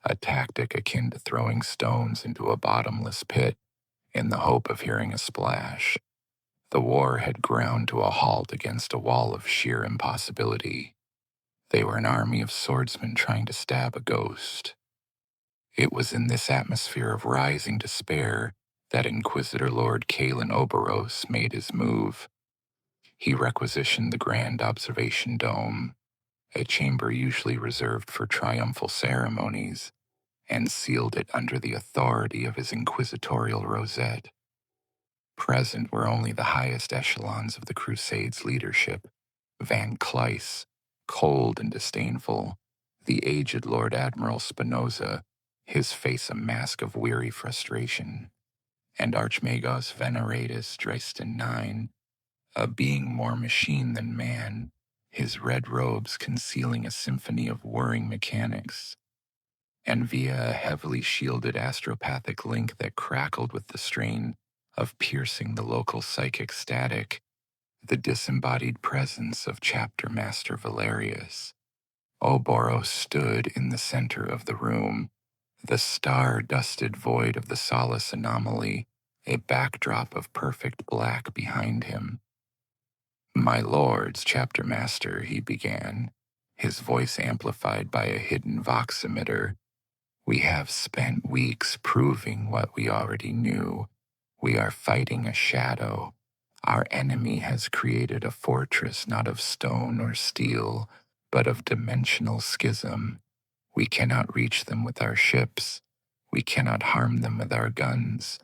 a tactic akin to throwing stones into a bottomless pit in the hope of hearing a splash. The war had ground to a halt against a wall of sheer impossibility. They were an army of swordsmen trying to stab a ghost. It was in this atmosphere of rising despair that Inquisitor Lord Kalen Oberos made his move. He requisitioned the Grand Observation Dome, a chamber usually reserved for triumphal ceremonies, and sealed it under the authority of his inquisitorial rosette. Present were only the highest echelons of the Crusade's leadership: Van Cleis, cold and disdainful; the aged Lord Admiral Spinoza, his face a mask of weary frustration; and Archmagos Valerius Kane, a being more machine than man, his red robes concealing a symphony of whirring mechanics. And via a heavily shielded astropathic link that crackled with the strain of piercing the local psychic static, the disembodied presence of Chapter Master Valerius. Oboros stood in the center of the room, the star-dusted void of the Solace anomaly, a backdrop of perfect black behind him. "My lords, Chapter Master," he began, his voice amplified by a hidden voximeter, "we have spent weeks proving what we already knew. We are fighting a shadow. Our enemy has created a fortress not of stone or steel, but of dimensional schism. We cannot reach them with our ships. We cannot harm them with our guns.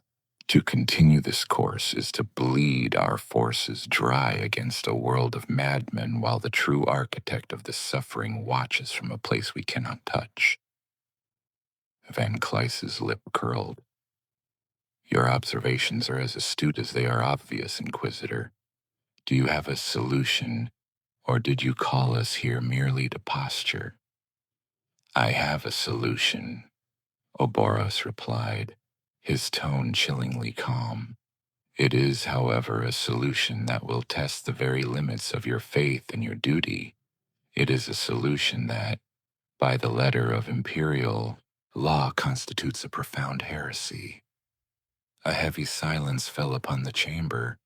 To continue this course is to bleed our forces dry against a world of madmen while the true architect of this suffering watches from a place we cannot touch." Van Cleis's lip curled. "Your observations are as astute as they are obvious, Inquisitor. Do you have a solution, or did you call us here merely to posture?" "I have a solution," Oboros replied, his tone chillingly calm. "It is, however, a solution that will test the very limits of your faith and your duty. It is a solution that, by the letter of imperial law, constitutes a profound heresy." A heavy silence fell upon the chamber.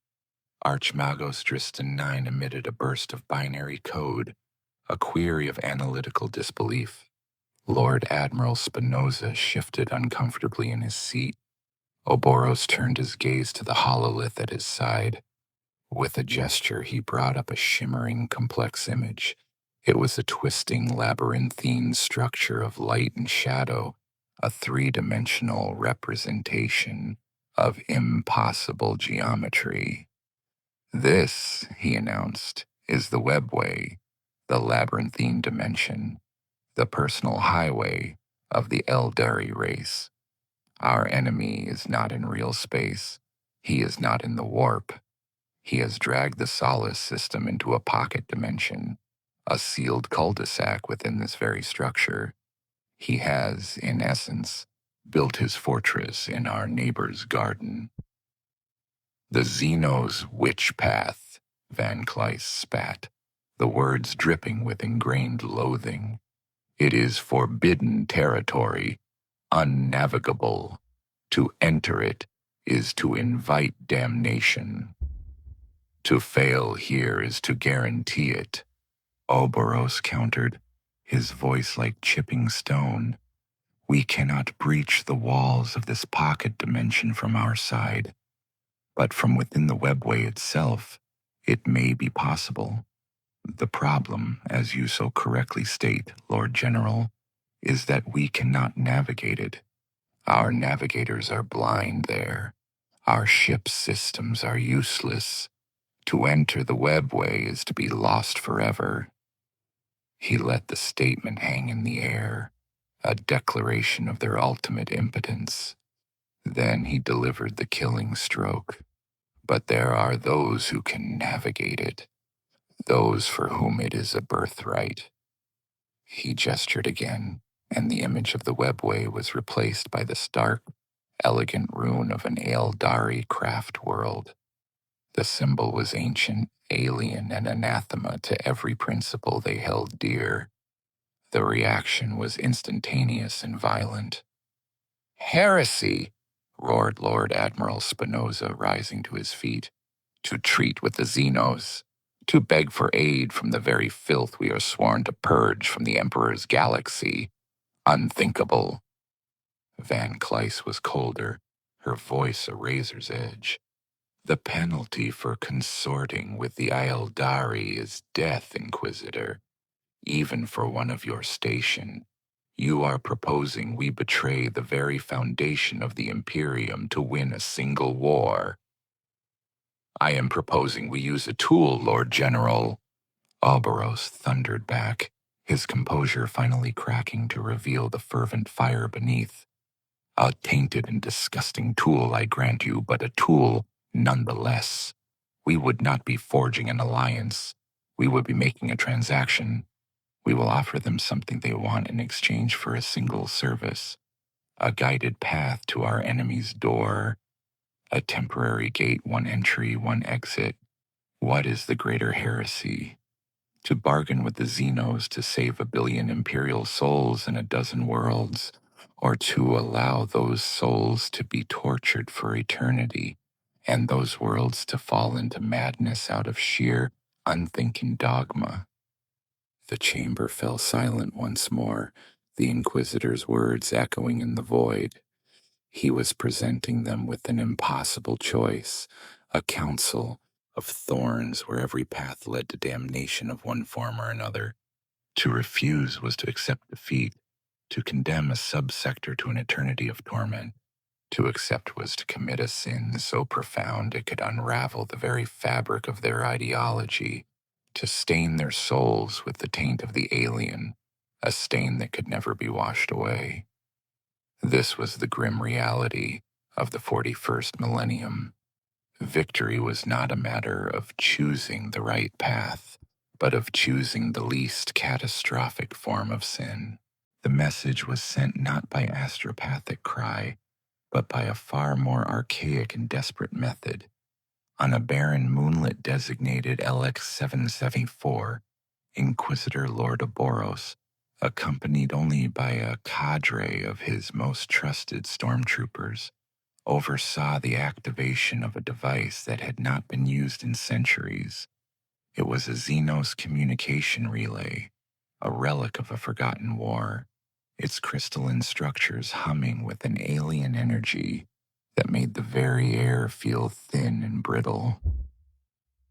Archmagos Valerius emitted a burst of binary code, a query of analytical disbelief. Lord Admiral Spinoza shifted uncomfortably in his seat. Oboros turned his gaze to the hololith at his side. With a gesture, he brought up a shimmering, complex image. It was a twisting, labyrinthine structure of light and shadow, a three-dimensional representation of impossible geometry. "This," he announced, "is the webway, the labyrinthine dimension, the personal highway of the Eldari race. Our enemy is not in real space. He is not in the warp. He has dragged the Solace system into a pocket dimension, a sealed cul-de-sac within this very structure. He has, in essence, built his fortress in our neighbor's garden." "The Xeno's witch path," Van Cleis spat, the words dripping with ingrained loathing. "It is forbidden territory, unnavigable. To enter it is to invite damnation. To fail here is to guarantee it," Oboros countered, his voice like chipping stone. "We cannot breach the walls of this pocket dimension from our side, but from within the webway itself, it may be possible. The problem, as you so correctly state, Lord General, is that we cannot navigate it. Our navigators are blind there. Our ship systems are useless. To enter the webway is to be lost forever." He let the statement hang in the air, a declaration of their ultimate impotence. Then he delivered the killing stroke. But there are those who can navigate it, those for whom it is a birthright. He gestured again, and the image of the webway was replaced by the stark, elegant rune of an Eldari craft world. The symbol was ancient, alien, and anathema to every principle they held dear. The reaction was instantaneous and violent. "Heresy!" roared Lord Admiral Spinoza, rising to his feet. "To treat with the Xenos, to beg for aid from the very filth we are sworn to purge from the Emperor's galaxy. Unthinkable." Van Kleis was colder, her voice a razor's edge. "The penalty for consorting with the Aeldari is death, Inquisitor. Even for one of your station, you are proposing we betray the very foundation of the Imperium to win a single war." "I am proposing we use a tool, Lord General," Albaros thundered back, his composure finally cracking to reveal the fervent fire beneath. "A tainted and disgusting tool, I grant you, but a tool nonetheless. We would not be forging an alliance. We would be making a transaction. We will offer them something they want in exchange for a single service, a guided path to our enemy's door, a temporary gate, one entry, one exit. What is the greater heresy? To bargain with the Xenos to save 1 billion Imperial souls in 12 worlds, or to allow those souls to be tortured for eternity, and those worlds to fall into madness out of sheer, unthinking dogma?" The chamber fell silent once more, the Inquisitor's words echoing in the void. He was presenting them with an impossible choice, a counsel of thorns where every path led to damnation of one form or another. To refuse was to accept defeat, to condemn a subsector to an eternity of torment. To accept was to commit a sin so profound it could unravel the very fabric of their ideology, to stain their souls with the taint of the alien, a stain that could never be washed away. This was the grim reality of the 41st millennium. Victory was not a matter of choosing the right path, but of choosing the least catastrophic form of sin. The message was sent not by astropathic cry, but by a far more archaic and desperate method. On a barren moonlit designated LX-774, Inquisitor Lord Aboros, accompanied only by a cadre of his most trusted stormtroopers, oversaw the activation of a device that had not been used in centuries. It was a Xenos communication relay, a relic of a forgotten war, its crystalline structures humming with an alien energy that made the very air feel thin and brittle.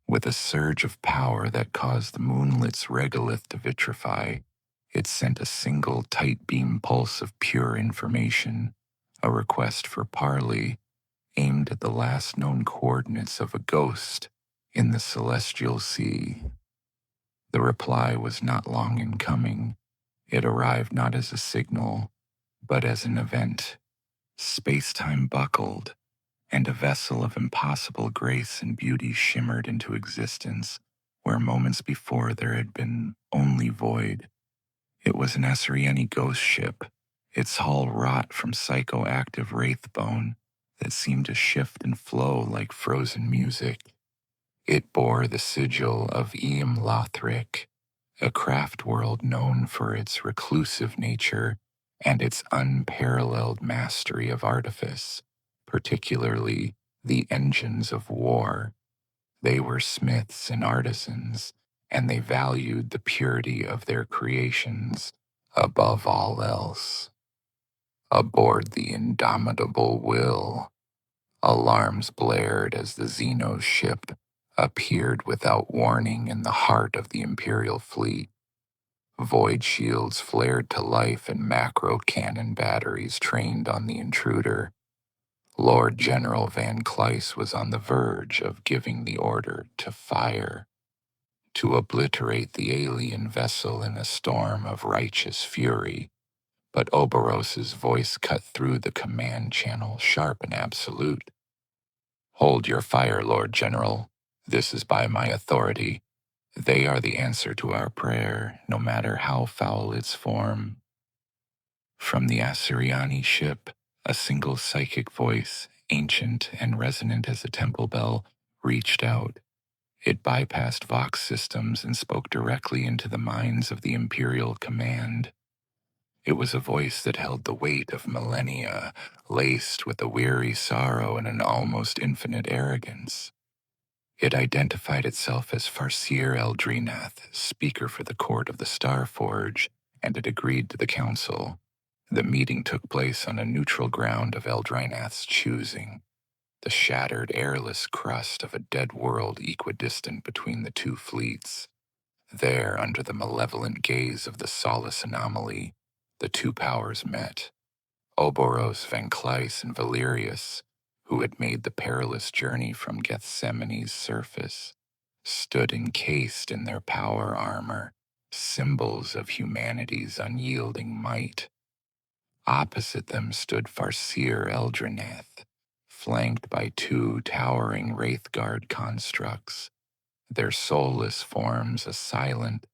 With a surge of power that caused the moonlit's regolith to vitrify, it sent a single tight beam pulse of pure information, a request for parley aimed at the last known coordinates of a ghost in the celestial sea. The reply was not long in coming. It arrived not as a signal, but as an event. Space-time buckled, and a vessel of impossible grace and beauty shimmered into existence where moments before there had been only void. It was an Asrieni ghost ship, its hull wrought from psychoactive wraith bone that seemed to shift and flow like frozen music. It bore the sigil of Eam Lothric, a craft world known for its reclusive nature and its unparalleled mastery of artifice, particularly the engines of war. They were smiths and artisans, and they valued the purity of their creations above all else. Aboard the indomitable Will, alarms blared as the Xenos ship appeared without warning in the heart of the Imperial fleet. Void shields flared to life and macro cannon batteries trained on the intruder. Lord General Van Kleis was on the verge of giving the order to fire, to obliterate the alien vessel in a storm of righteous fury. But Oberos's voice cut through the command channel, sharp and absolute. "Hold your fire, Lord General. This is by my authority. They are the answer to our prayer, no matter how foul its form." From the Assyriani ship, a single psychic voice, ancient and resonant as a temple bell, reached out. It bypassed Vox systems and spoke directly into the minds of the Imperial Command. It was a voice that held the weight of millennia, laced with a weary sorrow and an almost infinite arrogance. It identified itself as Farseer Eldrinath, speaker for the court of the Starforge, and it agreed to the council. The meeting took place on a neutral ground of Eldrinath's choosing, the shattered, airless crust of a dead world equidistant between the two fleets. There, under the malevolent gaze of the Solace anomaly, the two powers met. Oboros, Van Kleis, and Valerius, who had made the perilous journey from Gethsemane's surface, stood encased in their power armor, symbols of humanity's unyielding might. Opposite them stood Farseer Eldrinath, flanked by two towering Wraithguard constructs, their soulless forms a silent,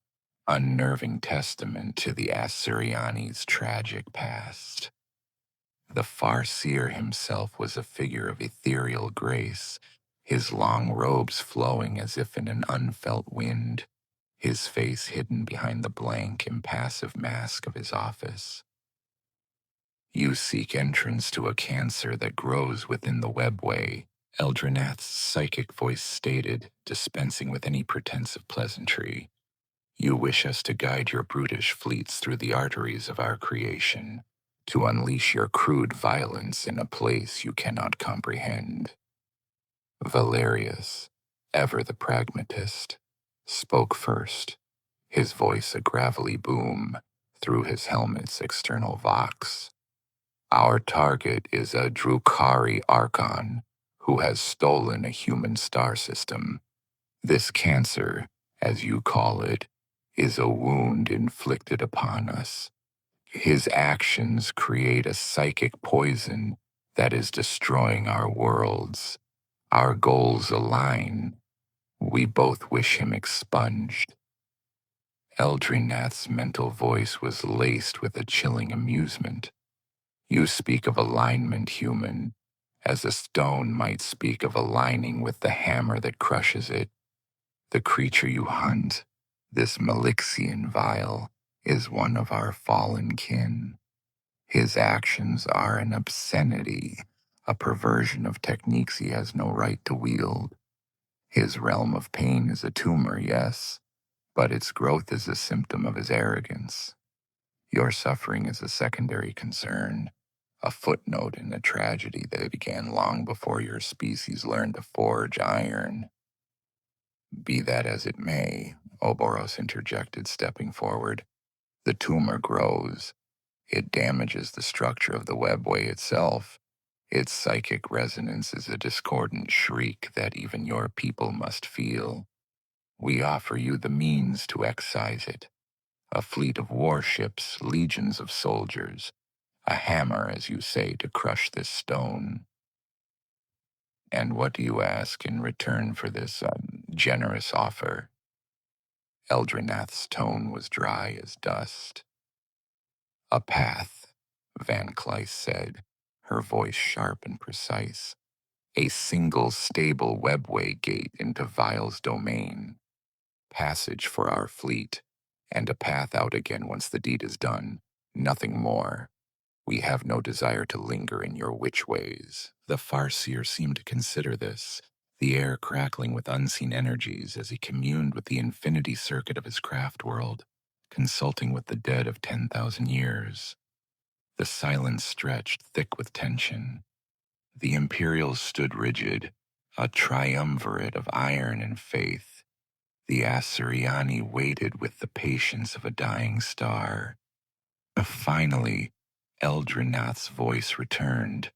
unnerving testament to the Assyriani's tragic past. The Farseer himself was a figure of ethereal grace, his long robes flowing as if in an unfelt wind, his face hidden behind the blank, impassive mask of his office. "You seek entrance to a cancer that grows within the webway," Eldrinath's psychic voice stated, dispensing with any pretense of pleasantry. "You wish us to guide your brutish fleets through the arteries of our creation, to unleash your crude violence in a place you cannot comprehend." Valerius, ever the pragmatist, spoke first, his voice a gravelly boom through his helmet's external vox. "Our target is a Drukari Archon who has stolen a human star system. This cancer, as you call it, is a wound inflicted upon us. His actions create a psychic poison that is destroying our worlds. Our goals align. We both wish him expunged." Eldrinath's mental voice was laced with a chilling amusement. "You speak of alignment, human, as a stone might speak of aligning with the hammer that crushes it. The creature you hunt, this Malixian vial, is one of our fallen kin. His actions are an obscenity, a perversion of techniques he has no right to wield. His realm of pain is a tumor, yes, but its growth is a symptom of his arrogance. Your suffering is a secondary concern, a footnote in a tragedy that began long before your species learned to forge iron." "Be that as it may," Oboros interjected, stepping forward, "the tumor grows. It damages the structure of the webway itself. Its psychic resonance is a discordant shriek that even your people must feel. We offer you the means to excise it. A fleet of warships, legions of soldiers, a hammer, as you say, to crush this stone." "And what do you ask in return for this generous offer?" Eldrinath's tone was dry as dust. "A path," Van Kleis said, her voice sharp and precise. "A single stable webway gate into Vile's domain. Passage for our fleet, and a path out again once the deed is done. Nothing more. We have no desire to linger in your witchways." The Farseer seemed to consider this, the air crackling with unseen energies as he communed with the infinity circuit of his craft world, consulting with the dead of 10,000 years. The silence stretched thick with tension. The Imperials stood rigid, a triumvirate of iron and faith. The Assyriani waited with the patience of a dying star. Finally, Eldrinath's voice returned.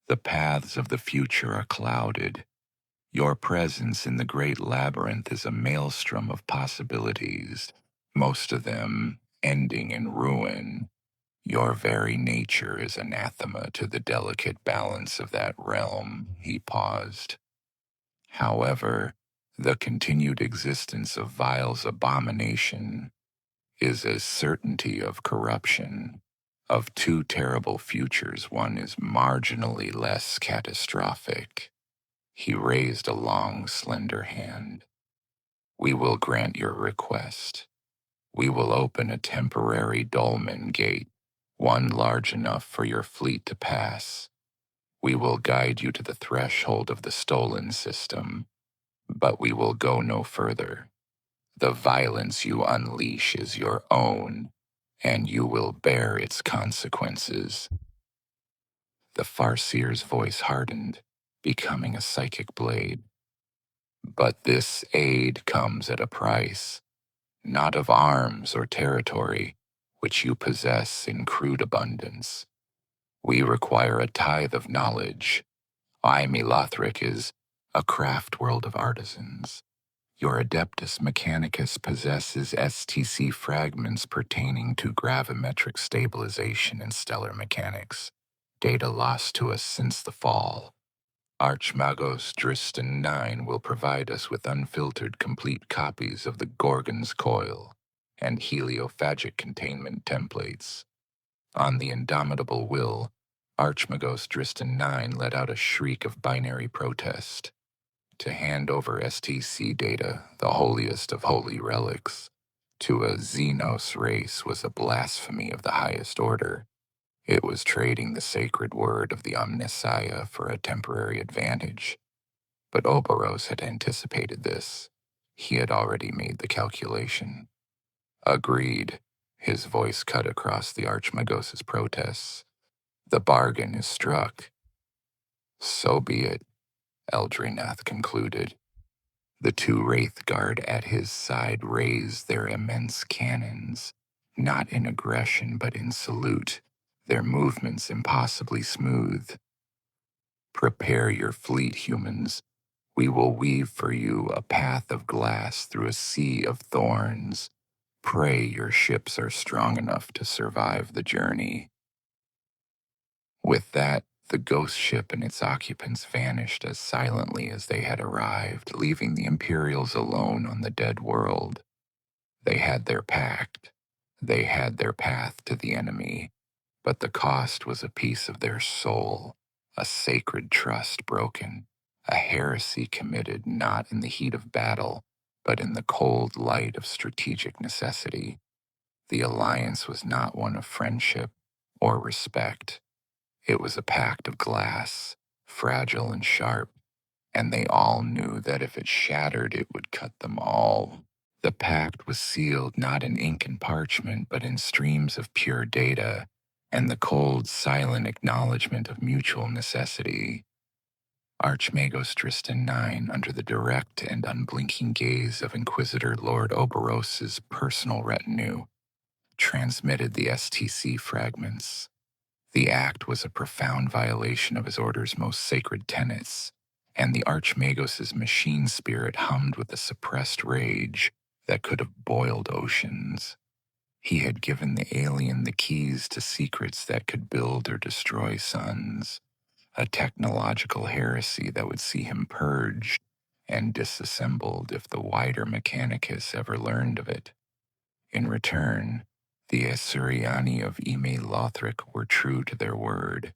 "The paths of the future are clouded. Your presence in the great labyrinth is a maelstrom of possibilities, most of them ending in ruin. Your very nature is anathema to the delicate balance of that realm." He paused. "However, the continued existence of Vile's abomination is a certainty of corruption. Of two terrible futures, one is marginally less catastrophic." He raised a long, slender hand. "We will grant your request. We will open a temporary dolmen gate, one large enough for your fleet to pass. We will guide you to the threshold of the stolen system, but we will go no further. The violence you unleash is your own, and you will bear its consequences." The Farseer's voice hardened, becoming a psychic blade. "But this aid comes at a price, not of arms or territory, which you possess in crude abundance. We require a tithe of knowledge. Lothric is a craft world of artisans. Your Adeptus Mechanicus possesses STC fragments pertaining to gravimetric stabilization and stellar mechanics, data lost to us since the fall. Archmagos Driston 9 will provide us with unfiltered complete copies of the Gorgon's Coil and heliophagic containment templates. On the indomitable will, Archmagos Driston 9 let out a shriek of binary protest. To hand over STC data, the holiest of holy relics, to a Xenos race was a blasphemy of the highest order. It was trading the sacred word of the Omnissiah for a temporary advantage. But Oberos had anticipated this. He had already made the calculation. "Agreed." His voice cut across the Archmagos' protests. "The bargain is struck." "So be it," Eldrinath concluded. The two Wraith Guard at his side raised their immense cannons, not in aggression but in salute, their movements impossibly smooth. "Prepare your fleet, humans. We will weave for you a path of glass through a sea of thorns. Pray your ships are strong enough to survive the journey." With that, the ghost ship and its occupants vanished as silently as they had arrived, leaving the Imperials alone on the dead world. They had their pact. They had their path to the enemy, but the cost was a piece of their soul, a sacred trust broken, a heresy committed not in the heat of battle, but in the cold light of strategic necessity. The alliance was not one of friendship or respect. It was a pact of glass, fragile and sharp, and they all knew that if it shattered, it would cut them all. The pact was sealed not in ink and parchment, but in streams of pure data, and the cold, silent acknowledgement of mutual necessity. Archmagos Tristan 9, under the direct and unblinking gaze of Inquisitor Lord Oberos's personal retinue, transmitted the STC fragments. The act was a profound violation of his order's most sacred tenets, and the Archmagos' machine spirit hummed with a suppressed rage that could have boiled oceans. He had given the alien the keys to secrets that could build or destroy suns, a technological heresy that would see him purged and disassembled if the wider Mechanicus ever learned of it. In return, the Assyriani of Lothric were true to their word.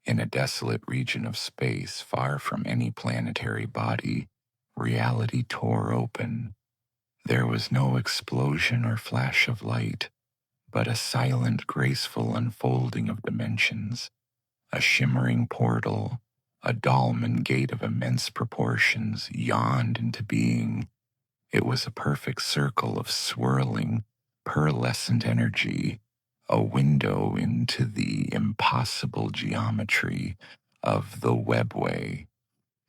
In a desolate region of space, far from any planetary body, reality tore open. There was no explosion or flash of light, but a silent, graceful unfolding of dimensions, a shimmering portal, a dolmen gate of immense proportions yawned into being. It was a perfect circle of swirling, pearlescent energy, a window into the impossible geometry of the webway.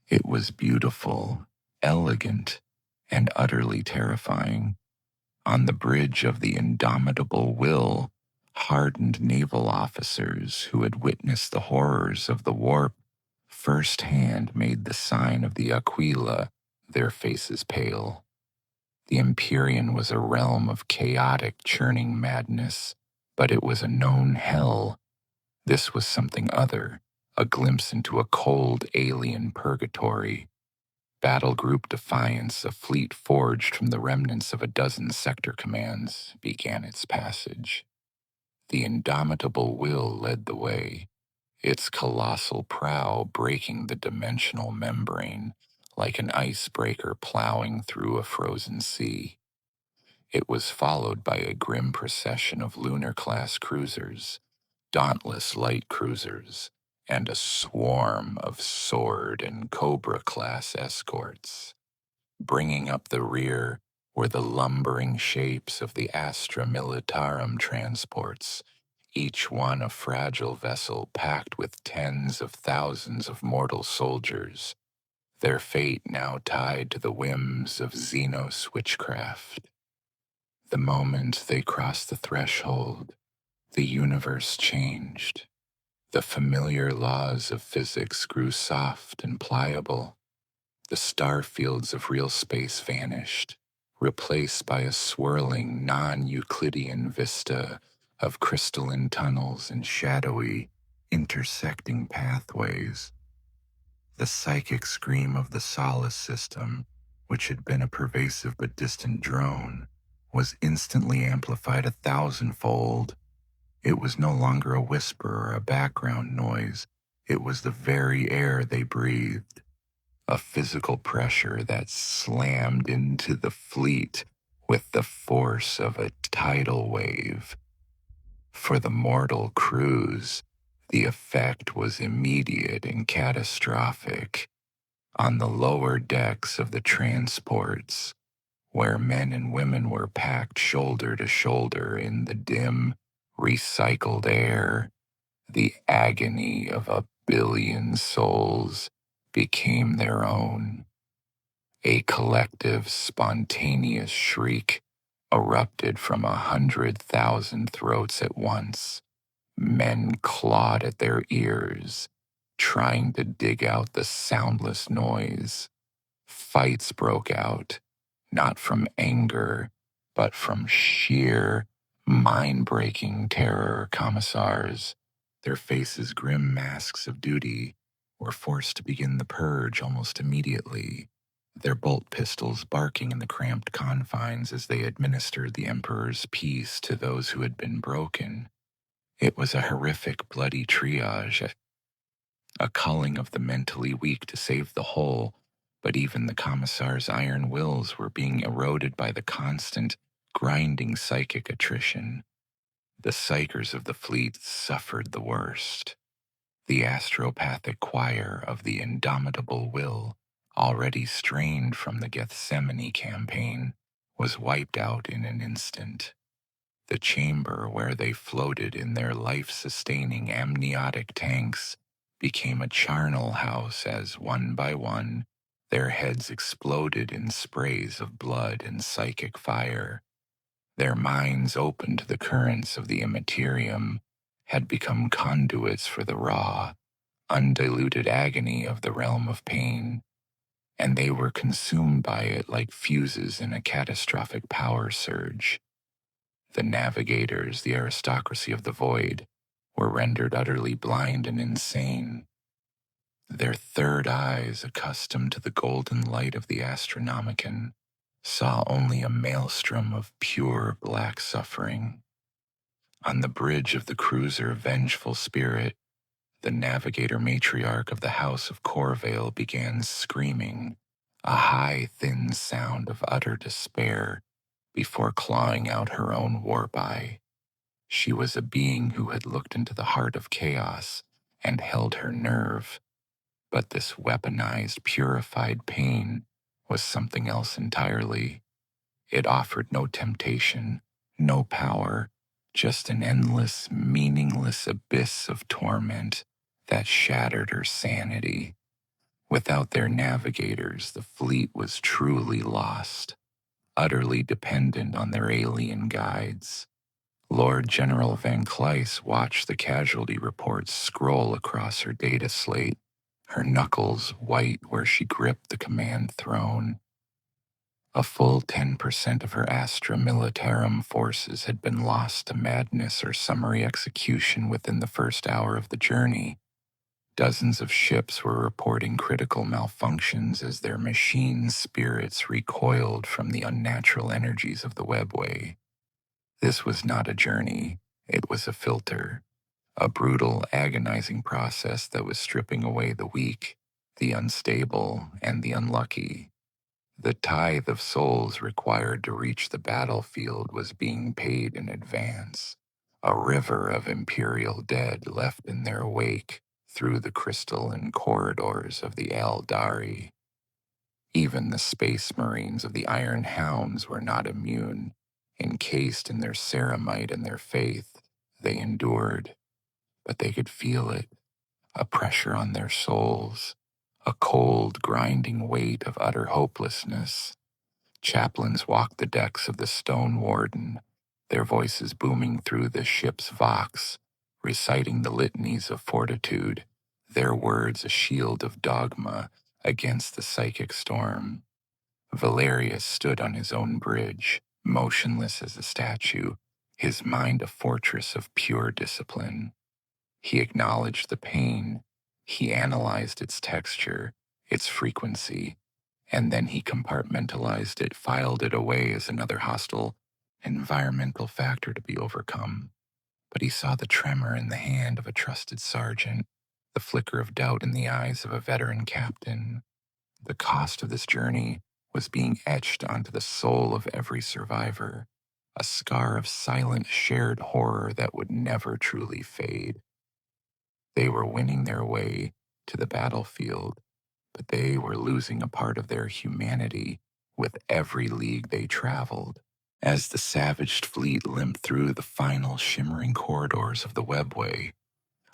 It was beautiful, elegant, and utterly terrifying. On the bridge of the indomitable will, hardened naval officers who had witnessed the horrors of the warp firsthand made the sign of the Aquila, their faces pale. The Empyrean was a realm of chaotic, churning madness, But it was a known hell. This was something other, a glimpse into a cold alien purgatory. Battle Group Defiance, a fleet forged from the remnants of a dozen sector commands, began its passage. The indomitable will led the way, its colossal prow breaking the dimensional membrane like an icebreaker plowing through a frozen sea. It was followed by a grim procession of lunar-class cruisers, dauntless light cruisers, and a swarm of sword and cobra-class escorts. Bringing up the rear were the lumbering shapes of the Astra Militarum transports, each one a fragile vessel packed with tens of thousands of mortal soldiers, their fate now tied to the whims of Xenos witchcraft. The moment they crossed the threshold, the universe changed. The familiar laws of physics grew soft and pliable. The star fields of real space vanished, replaced by a swirling, non-Euclidean vista of crystalline tunnels and shadowy, intersecting pathways. The psychic scream of the Solace system, which had been a pervasive but distant drone, was instantly amplified 1,000-fold. It was no longer a whisper or a background noise. It was the very air they breathed, a physical pressure that slammed into the fleet with the force of a tidal wave. For the mortal crews, the effect was immediate and catastrophic. On the lower decks of the transports, where men and women were packed shoulder to shoulder in the dim, recycled air, the agony of 1 billion souls became their own. A collective, spontaneous shriek erupted from 100,000 throats at once. Men clawed at their ears, trying to dig out the soundless noise. Fights broke out, not from anger, but from sheer, mind-breaking terror. Commissars, their faces grim masks of duty, were forced to begin the purge almost immediately, their bolt pistols barking in the cramped confines as they administered the Emperor's peace to those who had been broken. It was a horrific, bloody triage, a culling of the mentally weak to save the whole, but even the Commissar's iron wills were being eroded by the constant, grinding psychic attrition. The psychers of the fleet suffered the worst. The astropathic choir of the indomitable will, already strained from the Gethsemane campaign, was wiped out in an instant. The chamber where they floated in their life-sustaining amniotic tanks became a charnel house as, one by one, their heads exploded in sprays of blood and psychic fire. Their minds, open to the currents of the immaterium, had become conduits for the raw, undiluted agony of the realm of pain, and they were consumed by it like fuses in a catastrophic power surge. The navigators, the aristocracy of the void, were rendered utterly blind and insane. Their third eyes, accustomed to the golden light of the Astronomicon, saw only a maelstrom of pure black suffering. On the bridge of the cruiser Vengeful Spirit, the navigator matriarch of the House of Corvale began screaming, a high, thin sound of utter despair, before clawing out her own warp eye. She was a being who had looked into the heart of chaos and held her nerve. But this weaponized, purified pain was something else entirely. It offered no temptation, no power, just an endless, meaningless abyss of torment that shattered her sanity. Without their navigators, the fleet was truly lost, utterly dependent on their alien guides. Lord General Van Cleis watched the casualty reports scroll across her data slate, her knuckles white where she gripped the command throne. A full 10% of her Astra Militarum forces had been lost to madness or summary execution within the first hour of the journey. Dozens of ships were reporting critical malfunctions as their machine spirits recoiled from the unnatural energies of the webway. This was not a journey, it was a filter, a brutal, agonizing process that was stripping away the weak, the unstable, and the unlucky. The tithe of souls required to reach the battlefield was being paid in advance, a river of imperial dead left in their wake through the crystalline corridors of the Eldari. Even the space marines of the Iron Hounds were not immune. Encased in their ceramite and their faith, they endured, but they could feel it, a pressure on their souls, a cold, grinding weight of utter hopelessness. Chaplains walked the decks of the Stone Warden, their voices booming through the ship's vox, reciting the litanies of fortitude, their words a shield of dogma against the psychic storm. Valerius stood on his own bridge, motionless as a statue, his mind a fortress of pure discipline. He acknowledged the pain, he analyzed its texture, its frequency, and then he compartmentalized it, filed it away as another hostile environmental factor to be overcome. But he saw the tremor in the hand of a trusted sergeant, the flicker of doubt in the eyes of a veteran captain. The cost of this journey was being etched onto the soul of every survivor, a scar of silent, shared horror that would never truly fade. They were winning their way to the battlefield, but they were losing a part of their humanity with every league they traveled. As the savaged fleet limped through the final shimmering corridors of the webway,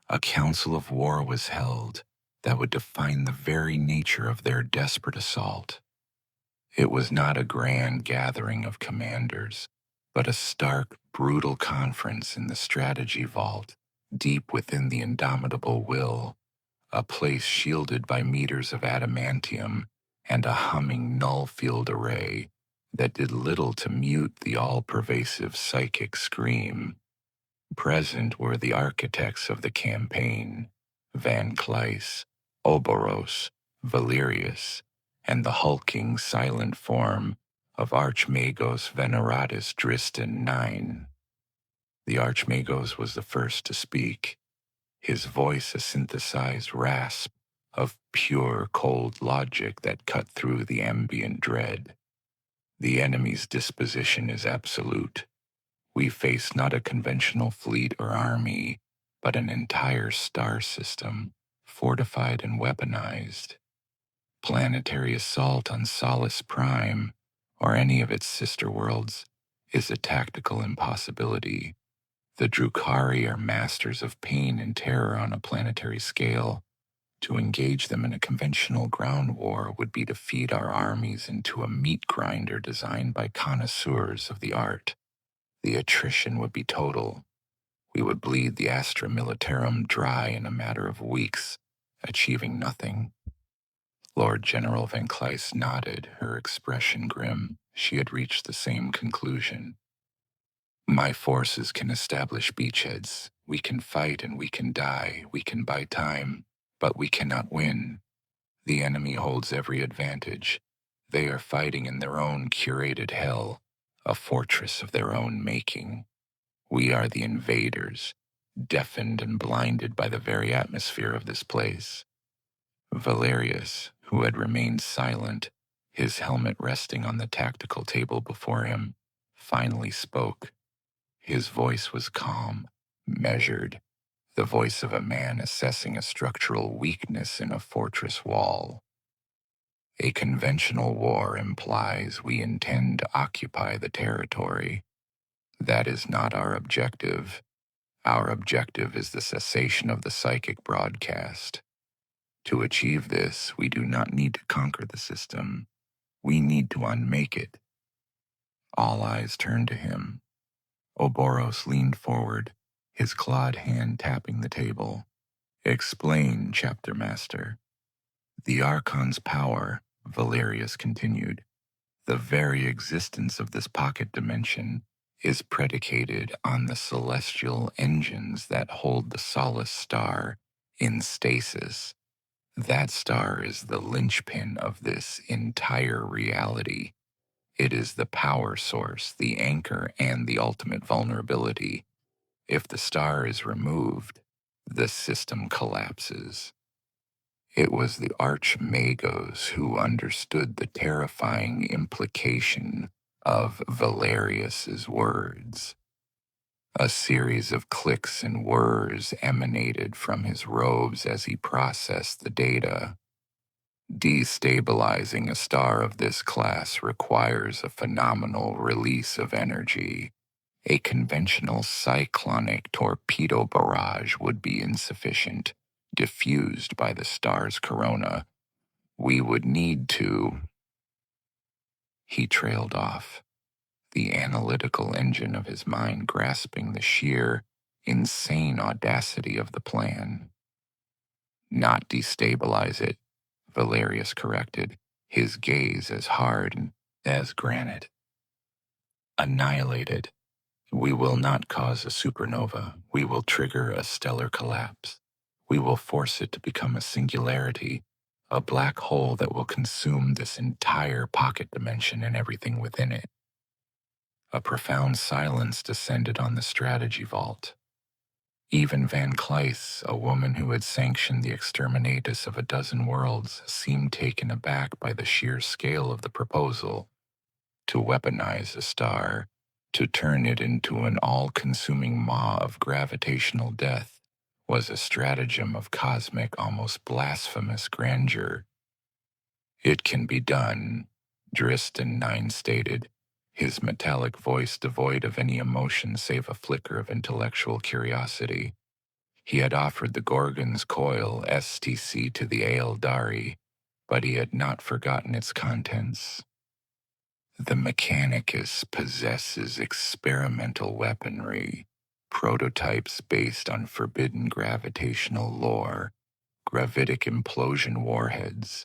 a council of war was held that would define the very nature of their desperate assault. It was not a grand gathering of commanders, but a stark, brutal conference in the strategy vault, deep within the indomitable will, a place shielded by meters of adamantium and a humming null field array that did little to mute the all-pervasive psychic scream. Present were the architects of the campaign, Van Kleis, Oboros, Valerius, and the hulking, silent form of Archmagos Valerius Driston IX. The Archmagos was the first to speak, his voice a synthesized rasp of pure, cold logic that cut through the ambient dread. The enemy's disposition is absolute. We face not a conventional fleet or army, but an entire star system, fortified and weaponized. Planetary assault on Solace Prime, or any of its sister worlds, is a tactical impossibility. The Drukhari are masters of pain and terror on a planetary scale. To engage them in a conventional ground war would be to feed our armies into a meat grinder designed by connoisseurs of the art. The attrition would be total. We would bleed the Astra Militarum dry in a matter of weeks, achieving nothing. Lord General Van Kleis nodded, her expression grim. She had reached the same conclusion. My forces can establish beachheads. We can fight and we can die. We can buy time, but we cannot win. The enemy holds every advantage. They are fighting in their own curated hell, a fortress of their own making. We are the invaders, deafened and blinded by the very atmosphere of this place. Valerius, who had remained silent, his helmet resting on the tactical table before him, finally spoke. His voice was calm, measured, the voice of a man assessing a structural weakness in a fortress wall. A conventional war implies we intend to occupy the territory. That is not our objective. Our objective is the cessation of the psychic broadcast. To achieve this, we do not need to conquer the system. We need to unmake it. All eyes turned to him. Oboros leaned forward, his clawed hand tapping the table. Explain, Chapter Master. The Archon's power, Valerius continued. The very existence of this pocket dimension is predicated on the celestial engines that hold the Solace Star in stasis. That star is the linchpin of this entire reality. It is the power source, the anchor, and the ultimate vulnerability. If the star is removed, the system collapses. It was the Archmagos who understood the terrifying implication of Valerius's words. A series of clicks and whirs emanated from his robes as he processed the data. Destabilizing a star of this class requires a phenomenal release of energy. A conventional cyclonic torpedo barrage would be insufficient, diffused by the star's corona. We would need to... He trailed off, the analytical engine of his mind grasping the sheer, insane audacity of the plan. Not destabilize it, Valerius corrected, his gaze as hard as granite. Annihilate it. We will not cause a supernova. We will trigger a stellar collapse. We will force it to become a singularity, a black hole that will consume this entire pocket dimension and everything within it. A profound silence descended on the strategy vault. Even Van Cleis, a woman who had sanctioned the exterminatus of a dozen worlds, seemed taken aback by the sheer scale of the proposal. To weaponize a star, to turn it into an all-consuming maw of gravitational death, was a stratagem of cosmic, almost blasphemous grandeur. It can be done, Driston Nine stated, his metallic voice devoid of any emotion save a flicker of intellectual curiosity. He had offered the Gorgon's coil STC to the Aeldari, but he had not forgotten its contents. The Mechanicus possesses experimental weaponry, prototypes based on forbidden gravitational lore, gravitic implosion warheads.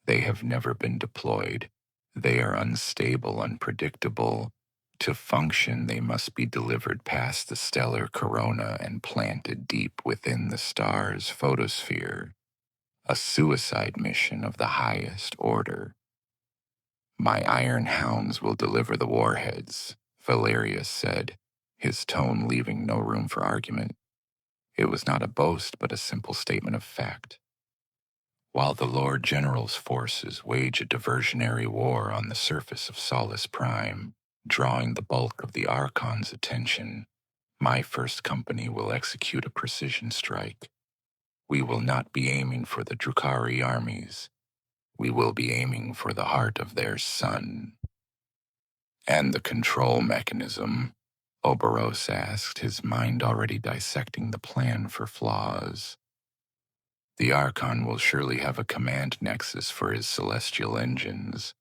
They have never been deployed. They are unstable, unpredictable. To function, they must be delivered past the stellar corona and planted deep within the star's photosphere. A suicide mission of the highest order. My iron hounds will deliver the warheads, Valerius said, his tone leaving no room for argument. It was not a boast, but a simple statement of fact. While the Lord General's forces wage a diversionary war on the surface of Solus Prime, drawing the bulk of the Archon's attention, my first company will execute a precision strike. We will not be aiming for the Drukhari armies. We will be aiming for the heart of their sun. And the control mechanism, Oberos asked, his mind already dissecting the plan for flaws. The Archon will surely have a command nexus for his celestial engines.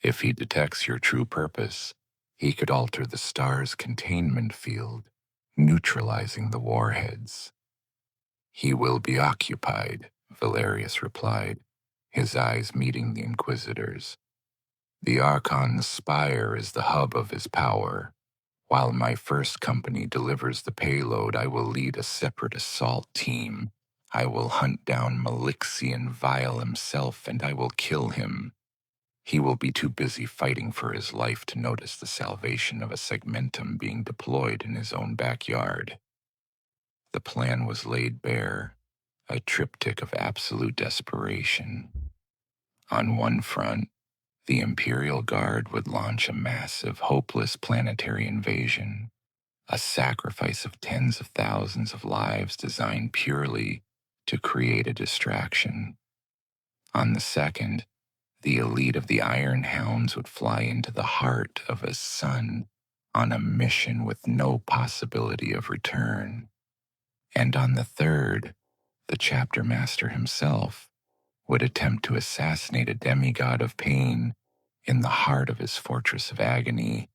If he detects your true purpose, he could alter the star's containment field, neutralizing the warheads. He will be occupied, Valerius replied, his eyes meeting the Inquisitor's. The Archon's spire is the hub of his power. While my first company delivers the payload, I will lead a separate assault team. I will hunt down Malixian Vile himself, and I will kill him. He will be too busy fighting for his life to notice the salvation of a segmentum being deployed in his own backyard. The plan was laid bare, a triptych of absolute desperation. On one front, the Imperial Guard would launch a massive, hopeless planetary invasion, a sacrifice of tens of thousands of lives designed purely to create a distraction. On the second, the elite of the Iron Hounds would fly into the heart of a sun on a mission with no possibility of return. And on the third, the chapter master himself would attempt to assassinate a demigod of pain in the heart of his fortress of agony.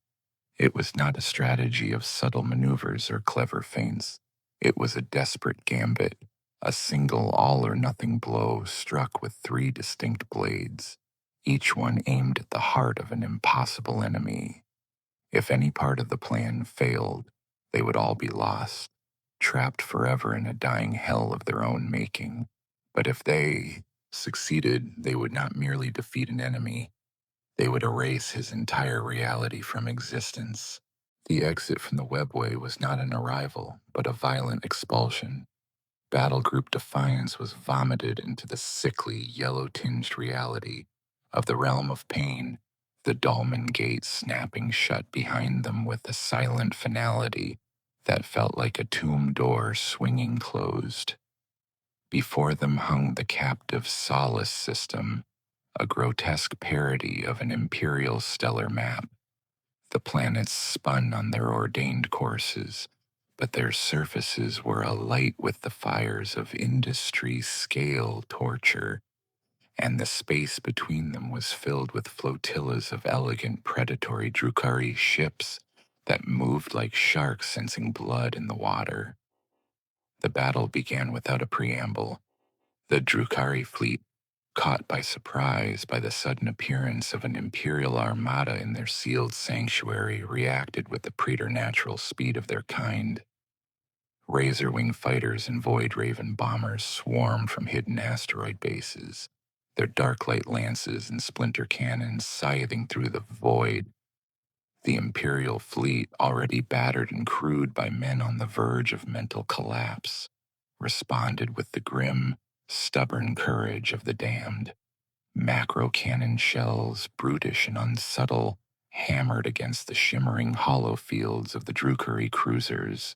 It was not a strategy of subtle maneuvers or clever feints. It was a desperate gambit, a single all-or-nothing blow struck with three distinct blades, each one aimed at the heart of an impossible enemy. If any part of the plan failed, they would all be lost, trapped forever in a dying hell of their own making. But if they succeeded, they would not merely defeat an enemy, they would erase his entire reality from existence. The exit from the webway was not an arrival, but a violent expulsion. Battle Group Defiance was vomited into the sickly, yellow-tinged reality of the realm of pain, the dolmen gate snapping shut behind them with a silent finality that felt like a tomb door swinging closed. Before them hung the captive Solace system, a grotesque parody of an imperial stellar map. The planets spun on their ordained courses, but their surfaces were alight with the fires of industry-scale torture, and the space between them was filled with flotillas of elegant predatory Drukhari ships that moved like sharks sensing blood in the water. The battle began without a preamble. The Drukhari fleet, caught by surprise by the sudden appearance of an imperial armada in their sealed sanctuary, reacted with the preternatural speed of their kind. Razor-wing fighters and void-raven bombers swarmed from hidden asteroid bases, their dark light lances and splinter cannons scything through the void. The Imperial fleet, already battered and crewed by men on the verge of mental collapse, responded with the grim, stubborn courage of the damned. Macro cannon shells, brutish and unsubtle, hammered against the shimmering hollow fields of the Drukhari cruisers.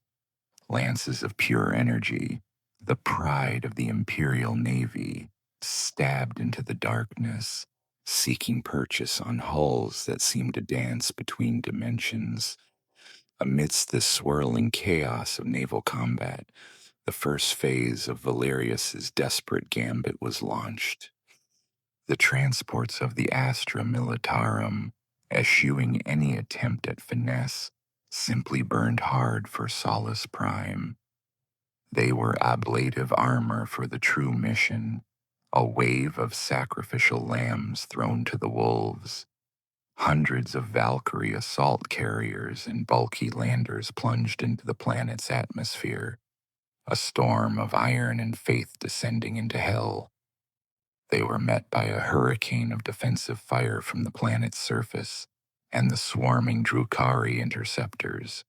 Lances of pure energy, the pride of the Imperial Navy, stabbed into the darkness, seeking purchase on hulls that seemed to dance between dimensions. Amidst this swirling chaos of naval combat, the first phase of Valerius's desperate gambit was launched. The transports of the Astra Militarum, eschewing any attempt at finesse, simply burned hard for Solus Prime. They were ablative armor for the true mission, a wave of sacrificial lambs thrown to the wolves. Hundreds of Valkyrie assault carriers and bulky landers plunged into the planet's atmosphere, a storm of iron and faith descending into hell. They were met by a hurricane of defensive fire from the planet's surface and the swarming Drukhari interceptors.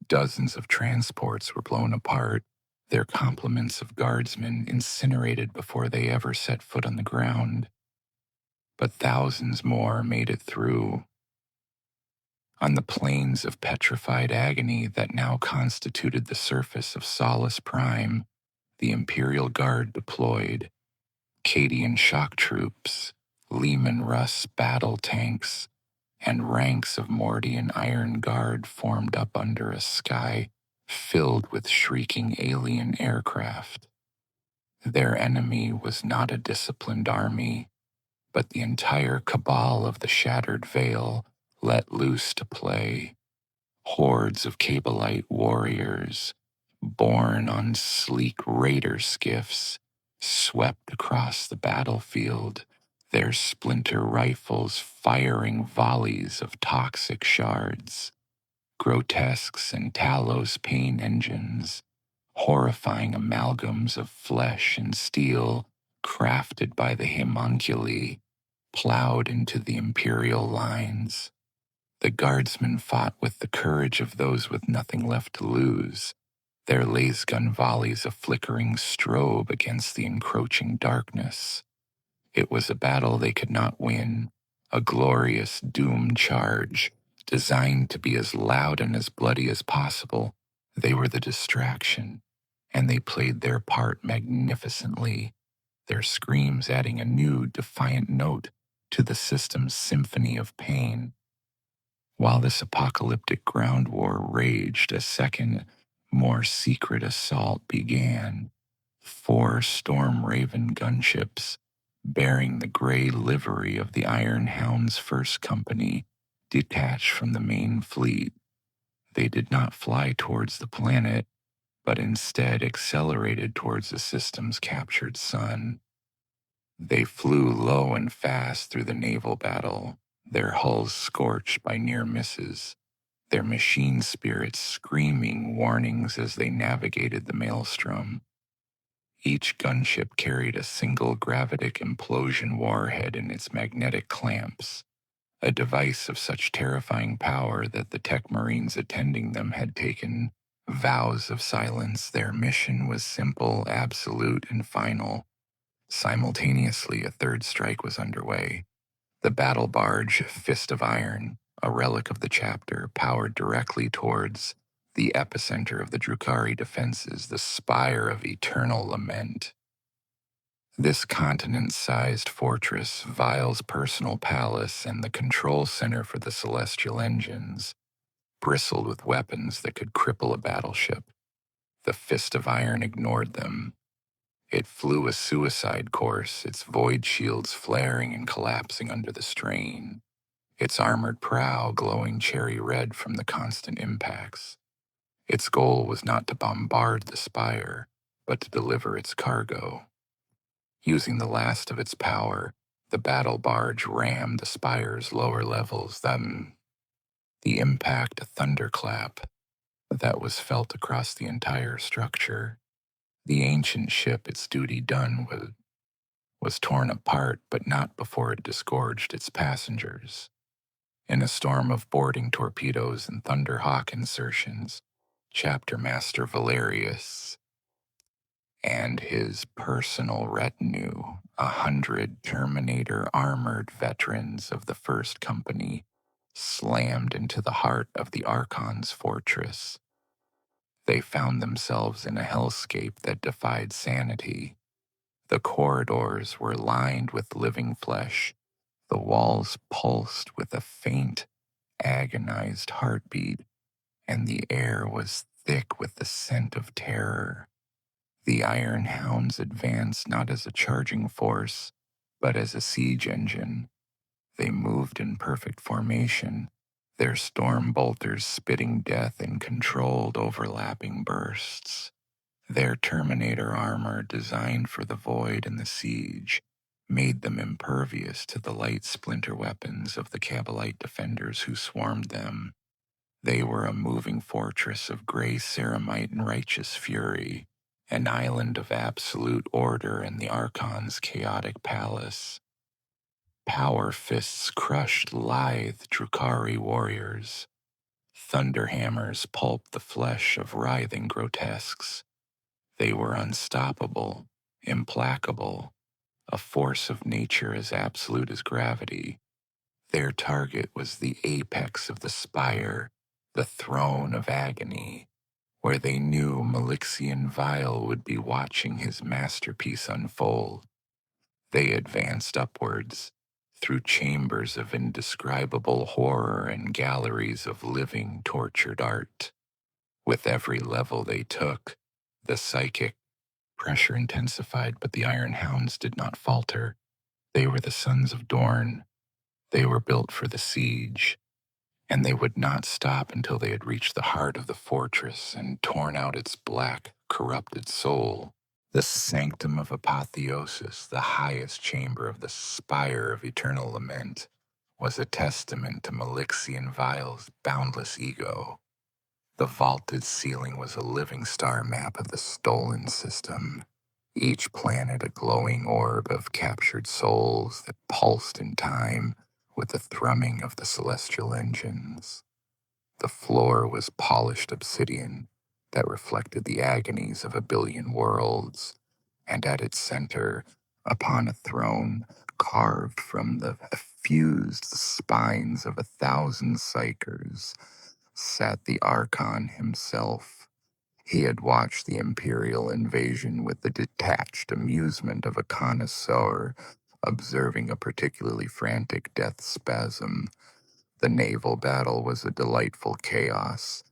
Dozens of transports were blown apart, their complements of guardsmen incinerated before they ever set foot on the ground. But thousands more made it through. On the plains of petrified agony that now constituted the surface of Solus Prime, the Imperial Guard deployed. Cadian shock troops, Lehman Russ battle tanks, and ranks of Mordian Iron Guard formed up under a sky filled with shrieking alien aircraft. Their enemy was not a disciplined army, but the entire cabal of the Shattered Veil let loose to play. Hordes of Cabalite warriors, borne on sleek raider skiffs, swept across the battlefield, their splinter rifles firing volleys of toxic shards. Grotesques and Talos pain engines, horrifying amalgams of flesh and steel crafted by the homunculi, plowed into the Imperial lines. The guardsmen fought with the courage of those with nothing left to lose, their lasgun volleys a flickering strobe against the encroaching darkness. It was a battle they could not win, a glorious doom charge, designed to be as loud and as bloody as possible. They were the distraction, and they played their part magnificently, their screams adding a new, defiant note to the system's symphony of pain. While this apocalyptic ground war raged, a second, more secret assault began. 4 Storm Raven gunships, bearing the gray livery of the Iron Hound's first company, detached from the main fleet. They did not fly towards the planet, but instead accelerated towards the system's captured sun. They flew low and fast through the naval battle, their hulls scorched by near misses, their machine spirits screaming warnings as they navigated the maelstrom. Each gunship carried a single gravitic implosion warhead in its magnetic clamps, a device of such terrifying power that the tech marines attending them had taken vows of silence. Their mission was simple, absolute, and final. Simultaneously, a third strike was underway. The battle barge, Fist of Iron, a relic of the chapter, powered directly towards the epicenter of the Drukhari defenses, the spire of eternal lament. This continent-sized fortress, Vile's personal palace and the control center for the celestial engines, bristled with weapons that could cripple a battleship. The Fist of Iron ignored them. It flew a suicide course, its void shields flaring and collapsing under the strain, its armored prow glowing cherry red from the constant impacts. Its goal was not to bombard the spire, but to deliver its cargo. Using the last of its power, the battle barge rammed the spire's lower levels, then the impact a thunderclap that was felt across the entire structure. The ancient ship, its duty done, was torn apart, but not before it disgorged its passengers. In a storm of boarding torpedoes and Thunderhawk insertions, Chapter Master Valerius and his personal retinue, 100 Terminator-armored veterans of the First Company, slammed into the heart of the Archon's fortress. They found themselves in a hellscape that defied sanity. The corridors were lined with living flesh. The walls pulsed with a faint, agonized heartbeat, and the air was thick with the scent of terror. The Iron Hounds advanced not as a charging force, but as a siege engine. They moved in perfect formation, their storm bolters spitting death in controlled, overlapping bursts. Their Terminator armor, designed for the void and the siege, made them impervious to the light splinter weapons of the Cabalite defenders who swarmed them. They were a moving fortress of gray ceramite and righteous fury, an island of absolute order in the Archon's chaotic palace. Power fists crushed lithe Drukhari warriors. Thunderhammers pulped the flesh of writhing grotesques. They were unstoppable, implacable, a force of nature as absolute as gravity. Their target was the apex of the spire, the throne of agony, where they knew Malixian Vile would be watching his masterpiece unfold. They advanced upwards, through chambers of indescribable horror and galleries of living, tortured art. With every level they took, the psychic pressure intensified, but the Iron Hounds did not falter. They were the sons of Dorn. They were built for the siege, and they would not stop until they had reached the heart of the fortress and torn out its black, corrupted soul. The sanctum of apotheosis, the highest chamber of the spire of eternal lament, was a testament to Malixian Vile's boundless ego. The vaulted ceiling was a living star map of the stolen system, each planet a glowing orb of captured souls that pulsed in time with the thrumming of the celestial engines. The floor was polished obsidian that reflected the agonies of a billion worlds, and at its center, upon a throne carved from the fused spines of 1,000 psychers, sat the Archon himself. He had watched the Imperial invasion with the detached amusement of a connoisseur observing a particularly frantic death spasm. The naval battle was a delightful chaos,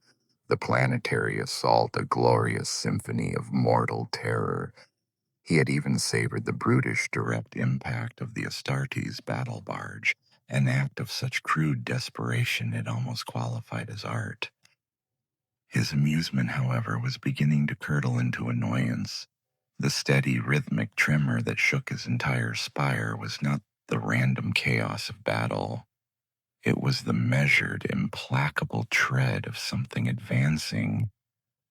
the planetary assault a glorious symphony of mortal terror. He had even savored the brutish direct impact of the Astartes battle barge, an act of such crude desperation it almost qualified as art. His amusement, however, was beginning to curdle into annoyance. The steady, rhythmic tremor that shook his entire spire was not the random chaos of battle. It was the measured, implacable tread of something advancing.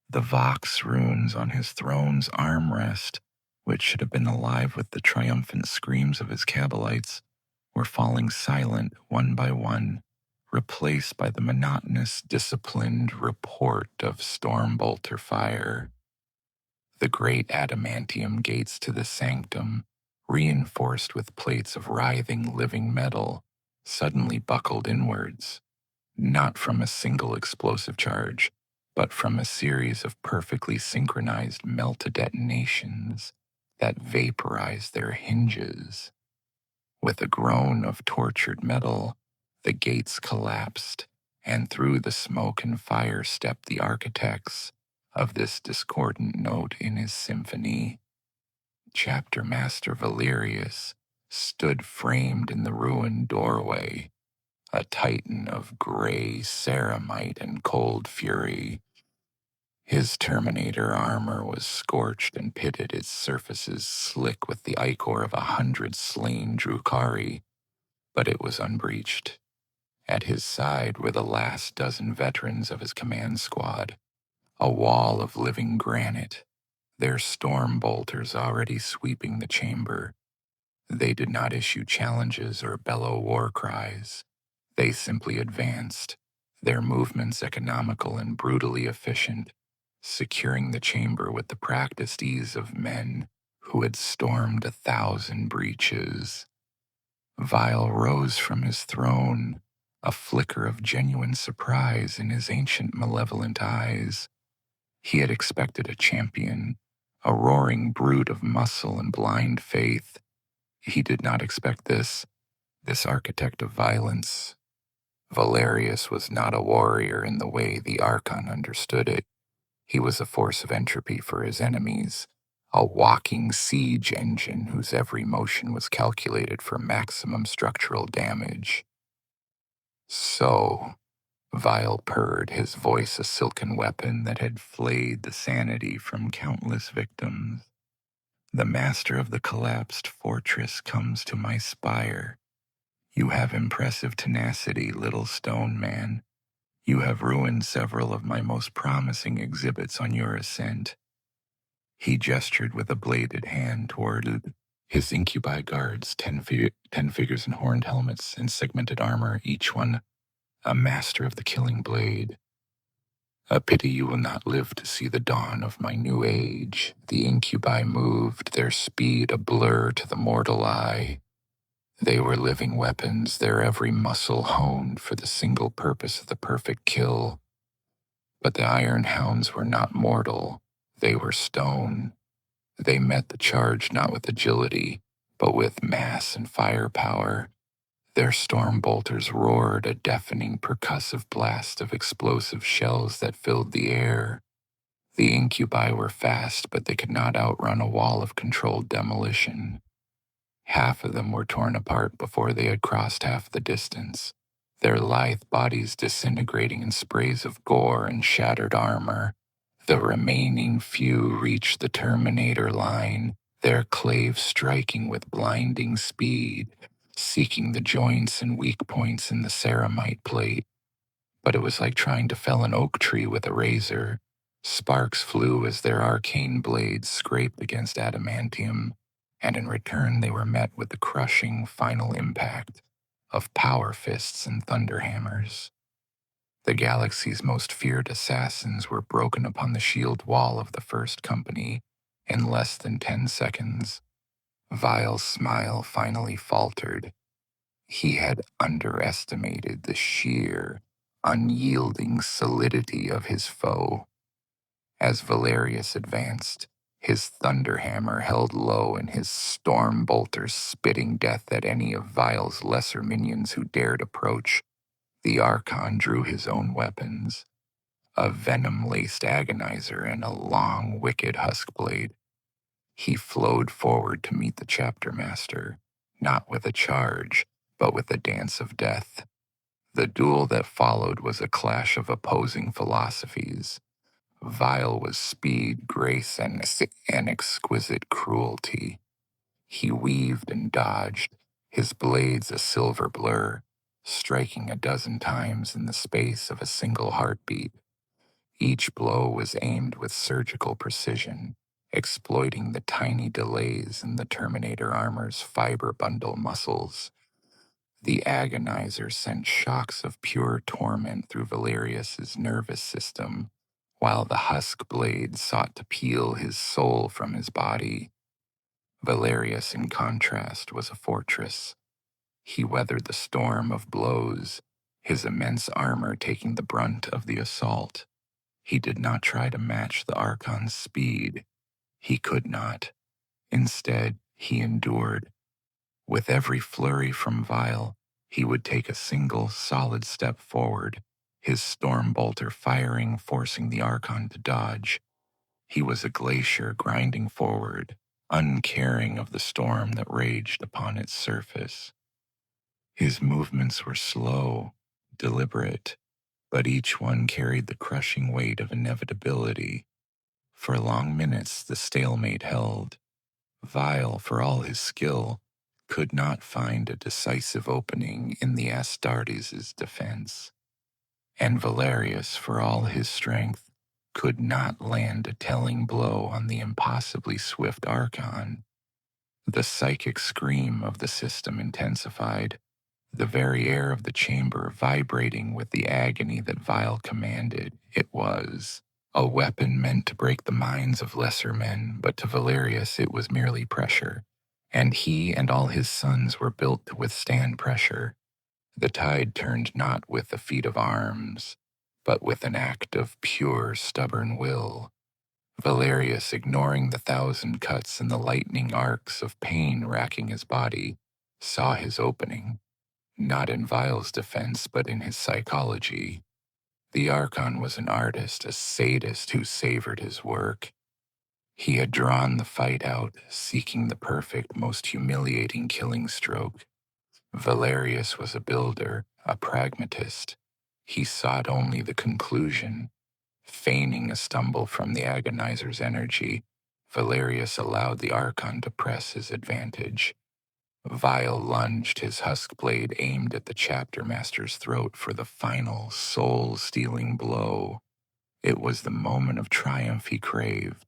The Vox runes on his throne's armrest, which should have been alive with the triumphant screams of his Cabalites, were falling silent one by one, replaced by the monotonous, disciplined report of stormbolter fire. The great adamantium gates to the sanctum, reinforced with plates of writhing living metal, suddenly buckled inwards, not from a single explosive charge, but from a series of perfectly synchronized melt-detonations that vaporized their hinges. With a groan of tortured metal, the gates collapsed, and through the smoke and fire stepped the architects of this discordant note in his symphony. Chapter Master Valerius stood framed in the ruined doorway, a titan of gray ceramite and cold fury. His Terminator armor was scorched and pitted, its surfaces slick with the ichor of 100 slain Drukari, but it was unbreached. At his side were the last dozen veterans of his command squad, a wall of living granite, their storm bolters already sweeping the chamber. They did not issue challenges or bellow war cries. They simply advanced, their movements economical and brutally efficient, securing the chamber with the practiced ease of men who had stormed 1,000 breaches. Vile rose from his throne, a flicker of genuine surprise in his ancient malevolent eyes. He had expected a champion, a roaring brute of muscle and blind faith. He did not expect this architect of violence. Valerius was not a warrior in the way the Archon understood it. He was a force of entropy for his enemies, a walking siege engine whose every motion was calculated for maximum structural damage. So, Vile purred, his voice a silken weapon that had flayed the sanity from countless victims. The master of the collapsed fortress comes to my spire. You have impressive tenacity, little stone man. You have ruined several of my most promising exhibits on your ascent. He gestured with a bladed hand toward his incubi guards, 10 figures in horned helmets and segmented armor, each one a master of the killing blade. A pity you will not live to see the dawn of my new age. The incubi moved, their speed a blur to the mortal eye. They were living weapons, their every muscle honed for the single purpose of the perfect kill. But the iron hounds were not mortal. They were stone. They met the charge not with agility, but with mass and firepower. Their storm bolters roared, a deafening percussive blast of explosive shells that filled the air. The incubi were fast, but they could not outrun a wall of controlled demolition. Half of them were torn apart before they had crossed half the distance, their lithe bodies disintegrating in sprays of gore and shattered armor. The remaining few reached the Terminator line, their clave striking with blinding speed, seeking the joints and weak points in the ceramite plate. But it was like trying to fell an oak tree with a razor. Sparks flew as their arcane blades scraped against adamantium, and in return they were met with the crushing final impact of power fists and thunderhammers. The galaxy's most feared assassins were broken upon the shield wall of the first company in less than 10 seconds. Vile's smile finally faltered. He had underestimated the sheer, unyielding solidity of his foe. As Valerius advanced, his thunderhammer held low and his storm bolters spitting death at any of Vile's lesser minions who dared approach, the Archon drew his own weapons, a venom-laced agonizer and a long, wicked husk blade. He flowed forward to meet the chapter master, not with a charge, but with a dance of death. The duel that followed was a clash of opposing philosophies. Vile was speed, grace, and exquisite cruelty. He weaved and dodged, his blades a silver blur, striking a dozen times in the space of a single heartbeat. Each blow was aimed with surgical precision, exploiting the tiny delays in the Terminator armor's fiber bundle muscles. The agonizer sent shocks of pure torment through Valerius's nervous system, while the husk blade sought to peel his soul from his body. Valerius, in contrast, was a fortress. He weathered the storm of blows, his immense armor taking the brunt of the assault. He did not try to match the Archon's speed. He could not. Instead, he endured. With every flurry from Vile, he would take a single, solid step forward, his storm bolter firing, forcing the Archon to dodge. He was a glacier grinding forward, uncaring of the storm that raged upon its surface. His movements were slow, deliberate, but each one carried the crushing weight of inevitability. For long minutes the stalemate held. Vile, for all his skill, could not find a decisive opening in the Astartes' defense. And Valerius, for all his strength, could not land a telling blow on the impossibly swift Archon. The psychic scream of the system intensified, the very air of the chamber vibrating with the agony that Vile commanded. It was a weapon meant to break the minds of lesser men, but to Valerius it was merely pressure, and he and all his sons were built to withstand pressure. The tide turned not with a feat of arms, but with an act of pure, stubborn will. Valerius, ignoring the thousand cuts and the lightning arcs of pain racking his body, saw his opening, not in Vile's defense, but in his psychology. The Archon was an artist, a sadist who savored his work. He had drawn the fight out, seeking the perfect, most humiliating killing stroke. Valerius was a builder, a pragmatist. He sought only the conclusion. Feigning a stumble from the agonizer's energy, Valerius allowed the Archon to press his advantage. Vile lunged, his husk blade aimed at the chapter master's throat for the final, soul-stealing blow. It was the moment of triumph he craved,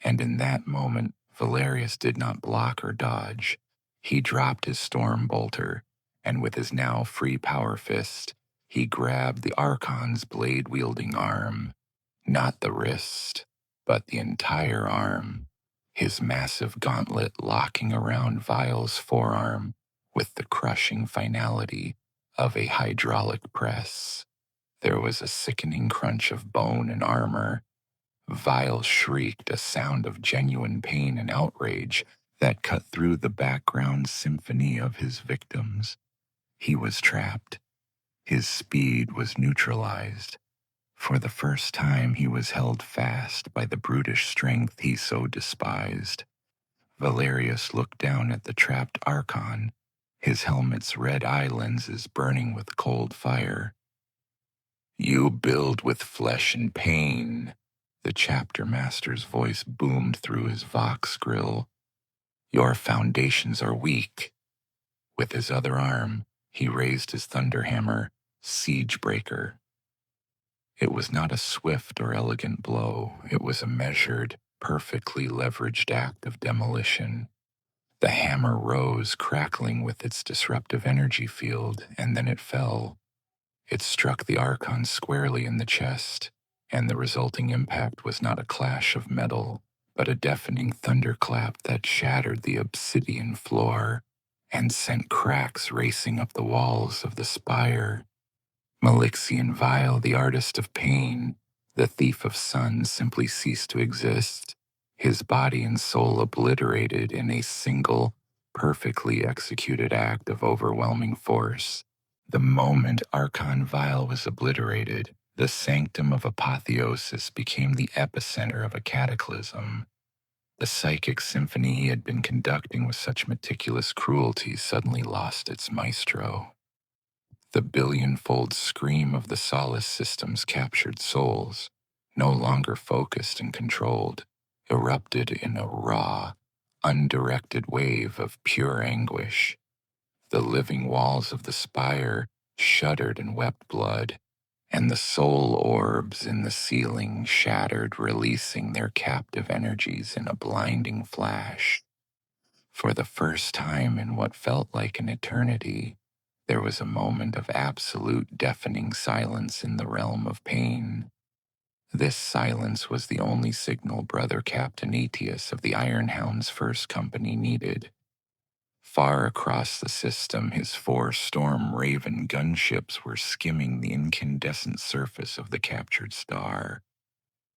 and in that moment, Valerius did not block or dodge. He dropped his storm bolter, and with his now free power fist, he grabbed the Archon's blade-wielding arm. Not the wrist, but the entire arm, his massive gauntlet locking around Vile's forearm with the crushing finality of a hydraulic press. There was a sickening crunch of bone and armor. Vile shrieked, a sound of genuine pain and outrage that cut through the background symphony of his victims. He was trapped. His speed was neutralized. For the first time, he was held fast by the brutish strength he so despised. Valerius looked down at the trapped Archon, his helmet's red eye lenses burning with cold fire. "You build with flesh and pain," the chapter master's voice boomed through his vox grill. "Your foundations are weak." With his other arm, he raised his thunderhammer, Siegebreaker. It was not a swift or elegant blow. It was a measured, perfectly leveraged act of demolition. The hammer rose, crackling with its disruptive energy field, and then it fell. It struck the Archon squarely in the chest, and the resulting impact was not a clash of metal, but a deafening thunderclap that shattered the obsidian floor and sent cracks racing up the walls of the spire. Malixian Vile, the artist of pain, the thief of suns, simply ceased to exist, his body and soul obliterated in a single, perfectly executed act of overwhelming force. The moment Archon Vile was obliterated, the sanctum of apotheosis became the epicenter of a cataclysm. The psychic symphony he had been conducting with such meticulous cruelty suddenly lost its maestro. The billion-fold scream of the Solace system's captured souls, no longer focused and controlled, erupted in a raw, undirected wave of pure anguish. The living walls of the spire shuddered and wept blood, and the soul orbs in the ceiling shattered, releasing their captive energies in a blinding flash. For the first time in what felt like an eternity, there was a moment of absolute deafening silence in the realm of pain. This silence was the only signal Brother Captain Etius of the Ironhound's first company needed. Far across the system, his 4 Storm Raven gunships were skimming the incandescent surface of the captured star.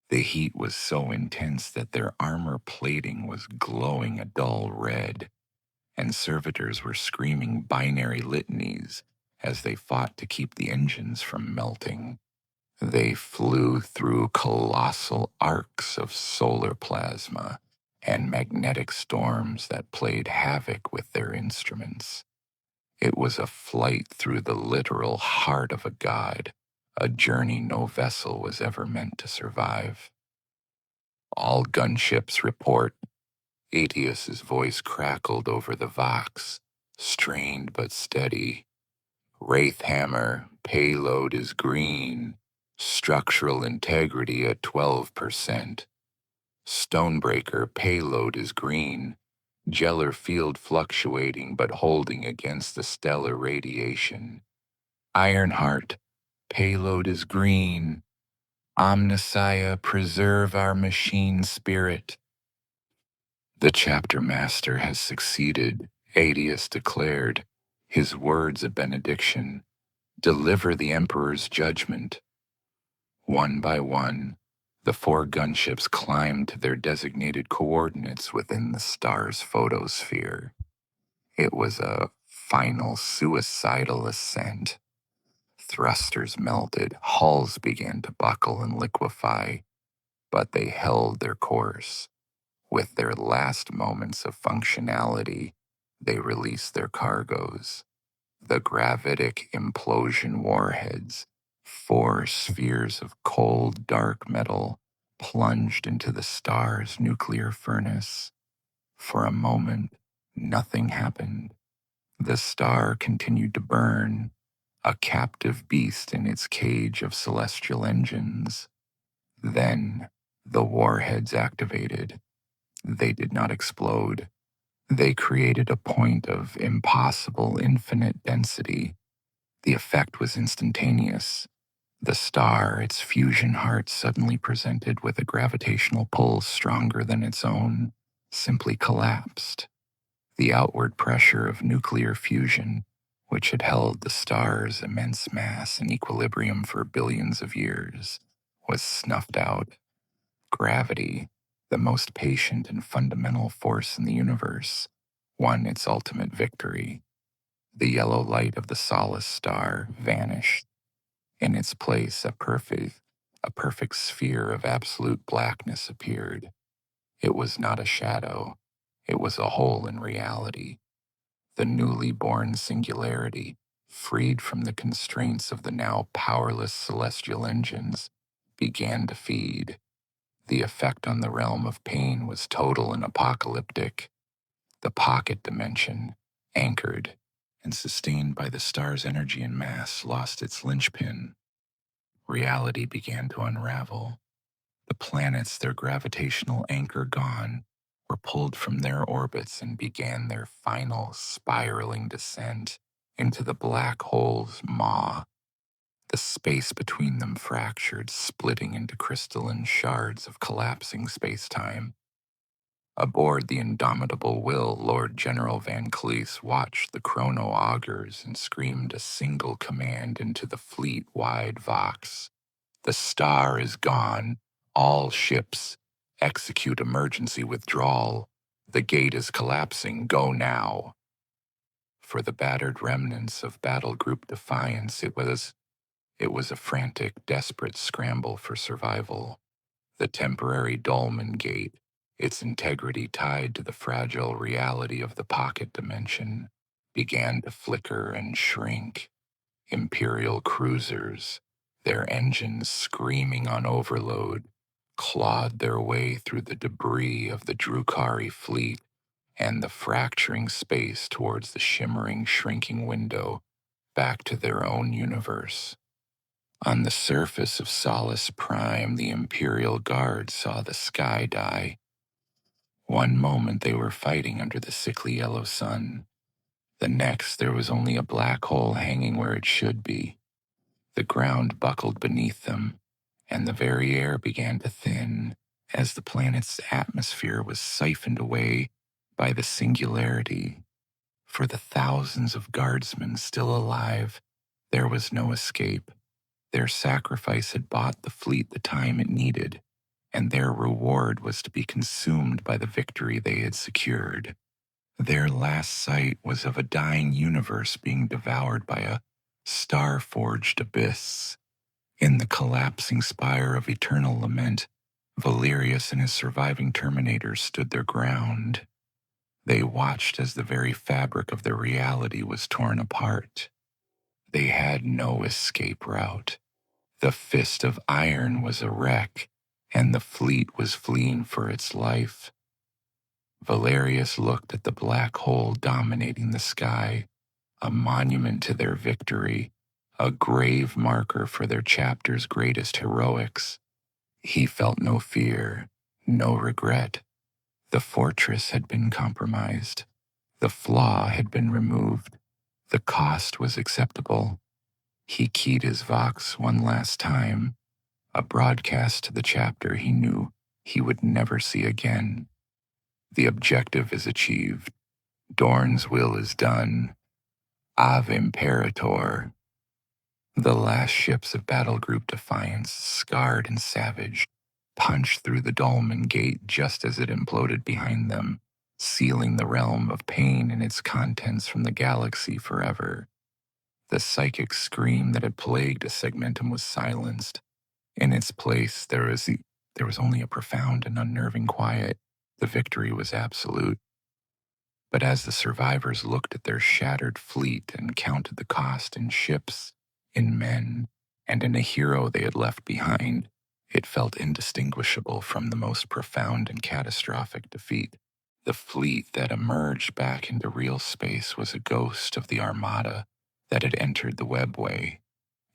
The heat was so intense that their armor plating was glowing a dull red, and servitors were screaming binary litanies as they fought to keep the engines from melting. They flew through colossal arcs of solar plasma and magnetic storms that played havoc with their instruments. It was a flight through the literal heart of a god, a journey no vessel was ever meant to survive. All gunships report. Atius's voice crackled over the vox, strained but steady. Wraithhammer, payload is green. Structural integrity at 12%. Stonebreaker, payload is green. Gellar field fluctuating but holding against the stellar radiation. Ironheart, payload is green. Omnissiah, preserve our machine spirit. The chapter master has succeeded, Adius declared, his words a benediction. Deliver the Emperor's judgment. One by one, the 4 gunships climbed to their designated coordinates within the star's photosphere. It was a final suicidal ascent. Thrusters melted, hulls began to buckle and liquefy, but they held their course. With their last moments of functionality, they released their cargoes. The gravitic implosion warheads, 4 spheres of cold, dark metal, plunged into the star's nuclear furnace. For a moment, nothing happened. The star continued to burn, a captive beast in its cage of celestial engines. Then, the warheads activated. They did not explode. They created a point of impossible infinite density. The effect was instantaneous. The star, its fusion heart, suddenly presented with a gravitational pull stronger than its own, simply collapsed. The outward pressure of nuclear fusion, which had held the star's immense mass in equilibrium for billions of years, was snuffed out. Gravity, the most patient and fundamental force in the universe, won its ultimate victory. The yellow light of the Solace star vanished. In its place, a perfect sphere of absolute blackness appeared. It was not a shadow. It was a hole in reality. The newly born singularity, freed from the constraints of the now powerless celestial engines, began to feed. The effect on the realm of pain was total and apocalyptic. The pocket dimension, anchored and sustained by the star's energy and mass, lost its linchpin. Reality began to unravel. The planets, their gravitational anchor gone, were pulled from their orbits and began their final spiraling descent into the black hole's maw. The space between them fractured, splitting into crystalline shards of collapsing space-time. Aboard the indomitable Will, Lord General Van Cleese watched the chrono augurs and screamed a single command into the fleet-wide vox. The star is gone. All ships, execute emergency withdrawal. The gate is collapsing. Go now. For the battered remnants of Battle Group Defiance, it was a frantic, desperate scramble for survival. The temporary dolmen gate, its integrity tied to the fragile reality of the pocket dimension, began to flicker and shrink. Imperial cruisers, Their engines, screaming on overload, clawed their way through the debris of the Drukari fleet and the fracturing space towards the shimmering, shrinking window back to their own universe. On the surface of Solace Prime, the Imperial Guard saw the sky die. One moment they were fighting under the sickly yellow sun. The next there was only a black hole hanging where it should be. The ground buckled beneath them, and the very air began to thin as the planet's atmosphere was siphoned away by the singularity. For the thousands of guardsmen still alive, there was no escape. Their sacrifice had bought the fleet the time it needed, and their reward was to be consumed by the victory they had secured. Their last sight was of a dying universe being devoured by a star-forged abyss. In the collapsing spire of eternal lament, Valerius and his surviving Terminators stood their ground. They watched as the very fabric of their reality was torn apart. They had no escape route. The fist of iron was a wreck, and the fleet was fleeing for its life. Valerius looked at the black hole dominating the sky, a monument to their victory, a grave marker for their chapter's greatest heroics. He felt no fear, no regret. The fortress had been compromised. The flaw had been removed. The cost was acceptable. He keyed his Vox one last time, a broadcast to the chapter he knew he would never see again. The objective is achieved. Dorn's will is done. Ave Imperator. The last ships of Battle Group Defiance, scarred and savage, punched through the dolmen gate just as it imploded behind them, sealing the realm of pain and its contents from the galaxy forever. The psychic scream that had plagued a segmentum was silenced. In its place, there was only a profound and unnerving quiet. The victory was absolute. But as the survivors looked at their shattered fleet and counted the cost in ships, in men, and in a hero they had left behind, it felt indistinguishable from the most profound and catastrophic defeat. The fleet that emerged back into real space was a ghost of the armada that had entered the webway.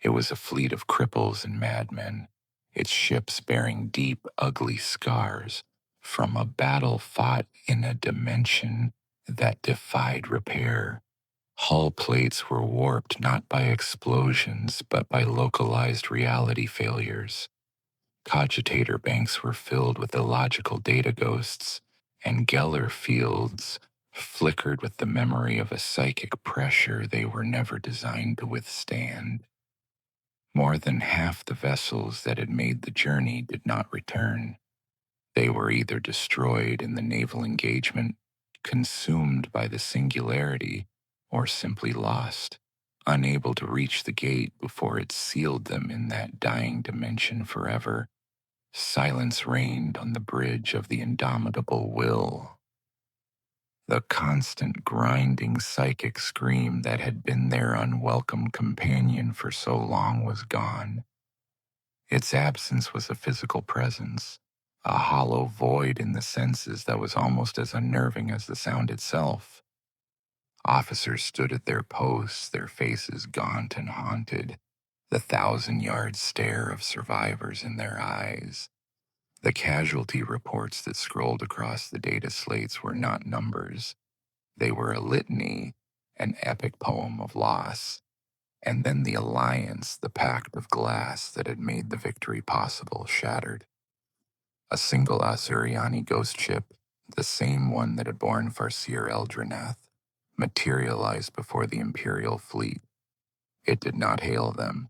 It was a fleet of cripples and madmen, its ships bearing deep, ugly scars from a battle fought in a dimension that defied repair. Hull plates were warped not by explosions, but by localized reality failures. Cogitator banks were filled with illogical data ghosts, and Geller fields flickered with the memory of a psychic pressure they were never designed to withstand. More than half the vessels that had made the journey did not return. They were either destroyed in the naval engagement, consumed by the singularity, or simply lost, unable to reach the gate before it sealed them in that dying dimension forever. Silence reigned on the bridge of the indomitable will. The constant grinding psychic scream that had been their unwelcome companion for so long was gone. Its absence was a physical presence, a hollow void in the senses that was almost as unnerving as the sound itself. Officers stood at their posts, their faces gaunt and haunted, the 1,000-yard stare of survivors in their eyes. The casualty reports that scrolled across the data slates were not numbers. They were a litany, an epic poem of loss. And then the alliance, the pact of glass that had made the victory possible, shattered. A single Asuriani ghost ship, the same one that had borne Farseer Eldranath, materialized before the Imperial fleet. It did not hail them.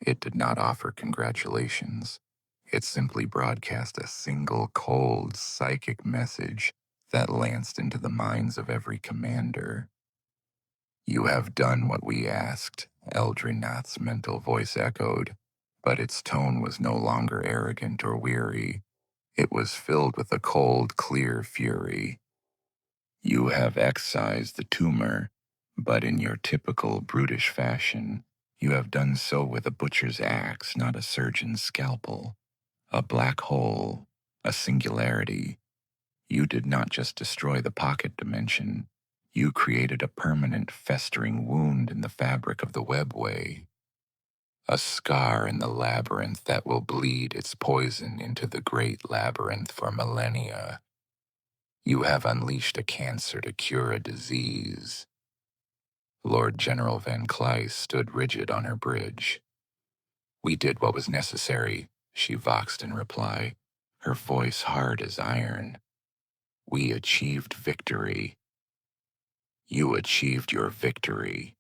It did not offer congratulations. It simply broadcast a single cold, psychic message that lanced into the minds of every commander. "You have done what we asked," Eldranath's mental voice echoed, but its tone was no longer arrogant or weary. It was filled with a cold, clear fury. "You have excised the tumor, but in your typical brutish fashion. You have done so with a butcher's axe, not a surgeon's scalpel. A black hole, a singularity. You did not just destroy the pocket dimension. You created a permanent, festering wound in the fabric of the webway. A scar in the labyrinth that will bleed its poison into the great labyrinth for millennia. You have unleashed a cancer to cure a disease. Lord General Van Cleist stood rigid on her bridge. We did what was necessary, she voxed in reply, her voice hard as iron. We achieved victory. You achieved your victory,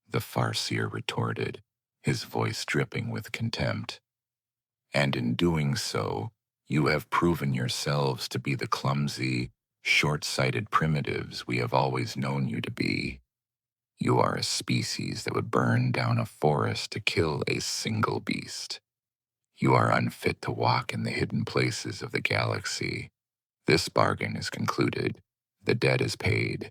the farseer retorted, his voice dripping with contempt. And in doing so, you have proven yourselves to be the clumsy, short-sighted primitives we have always known you to be. You are a species that would burn down a forest to kill a single beast. You are unfit to walk in the hidden places of the galaxy. This bargain is concluded. The debt is paid.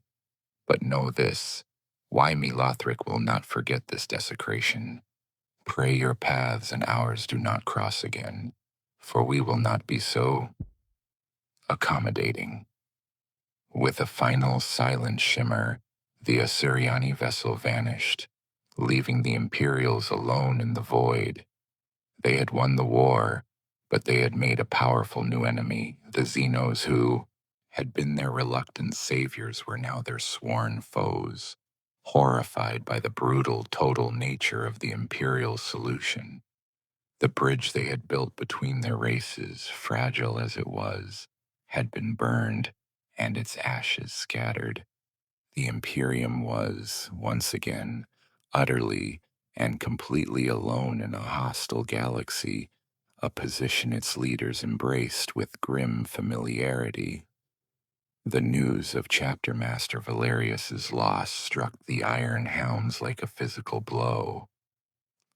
But know this, Wyme Lothric will not forget this desecration. Pray your paths and ours do not cross again, for we will not be so accommodating. With a final silent shimmer, the Assyriani vessel vanished, leaving the Imperials alone in the void. They had won the war, but they had made a powerful new enemy, the Xenos who had been their reluctant saviors were now their sworn foes, horrified by the brutal, total nature of the Imperial solution. The bridge they had built between their races, fragile as it was, had been burned and its ashes scattered. The Imperium was, once again, utterly and completely alone in a hostile galaxy, a position its leaders embraced with grim familiarity. The news of Chapter Master Valerius's loss struck the Iron Hounds like a physical blow.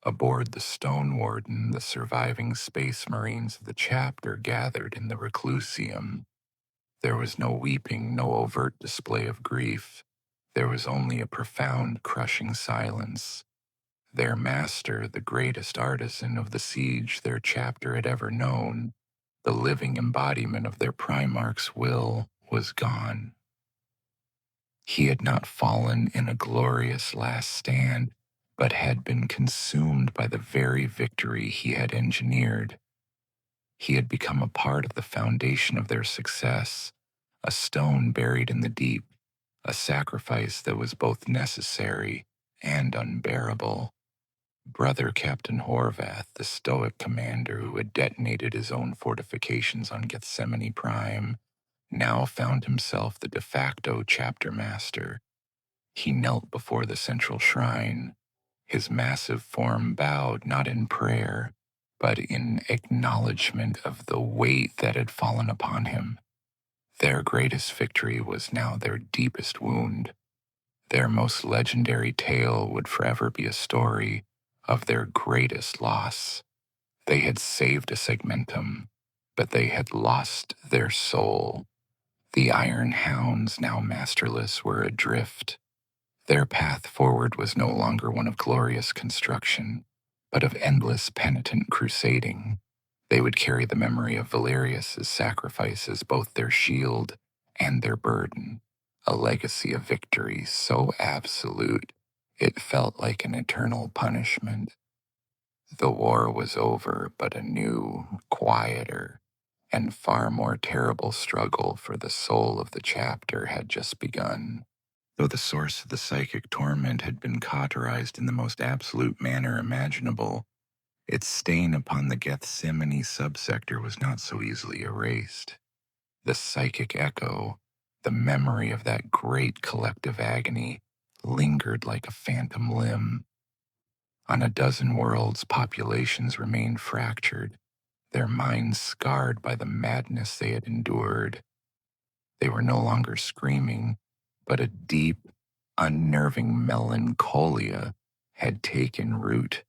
Aboard the Stone Warden, the surviving space marines of the chapter gathered in the Reclusium. There was no weeping, no overt display of grief. There was only a profound, crushing silence. Their master, the greatest artisan of the siege their chapter had ever known, the living embodiment of their Primarch's will, was gone. He had not fallen in a glorious last stand, but had been consumed by the very victory he had engineered. He had become a part of the foundation of their success, a stone buried in the deep, a sacrifice that was both necessary and unbearable. Brother Captain Horvath, the stoic commander who had detonated his own fortifications on Gethsemane Prime, now found himself the de facto chapter master. He knelt before the central shrine, his massive form bowed not in prayer, but in acknowledgement of the weight that had fallen upon him. Their greatest victory was now their deepest wound. Their most legendary tale would forever be a story of their greatest loss. They had saved a segmentum, but they had lost their soul. The Iron Hounds, now masterless, were adrift. Their path forward was no longer one of glorious construction, but of endless penitent crusading. They would carry the memory of Valerius's sacrifice as both their shield and their burden, a legacy of victory so absolute it felt like an eternal punishment. The war was over, but a new, quieter, and far more terrible struggle for the soul of the chapter had just begun. Though the source of the psychic torment had been cauterized in the most absolute manner imaginable, its stain upon the Gethsemane subsector was not so easily erased. The psychic echo, the memory of that great collective agony, lingered like a phantom limb. On a dozen worlds, populations remained fractured, their minds scarred by the madness they had endured. They were no longer screaming, but a deep, unnerving melancholia had taken root,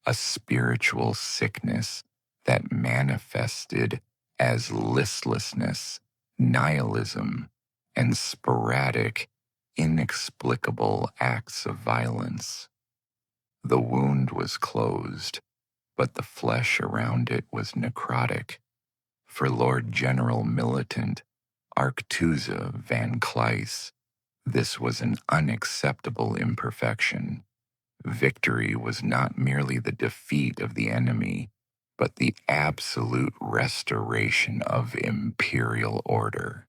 a spiritual sickness that manifested as listlessness, nihilism, and sporadic, inexplicable acts of violence. The wound was closed, but the flesh around it was necrotic. For Lord General Militant Arctuza Van Kleis, this was an unacceptable imperfection. Victory was not merely the defeat of the enemy, but the absolute restoration of imperial order.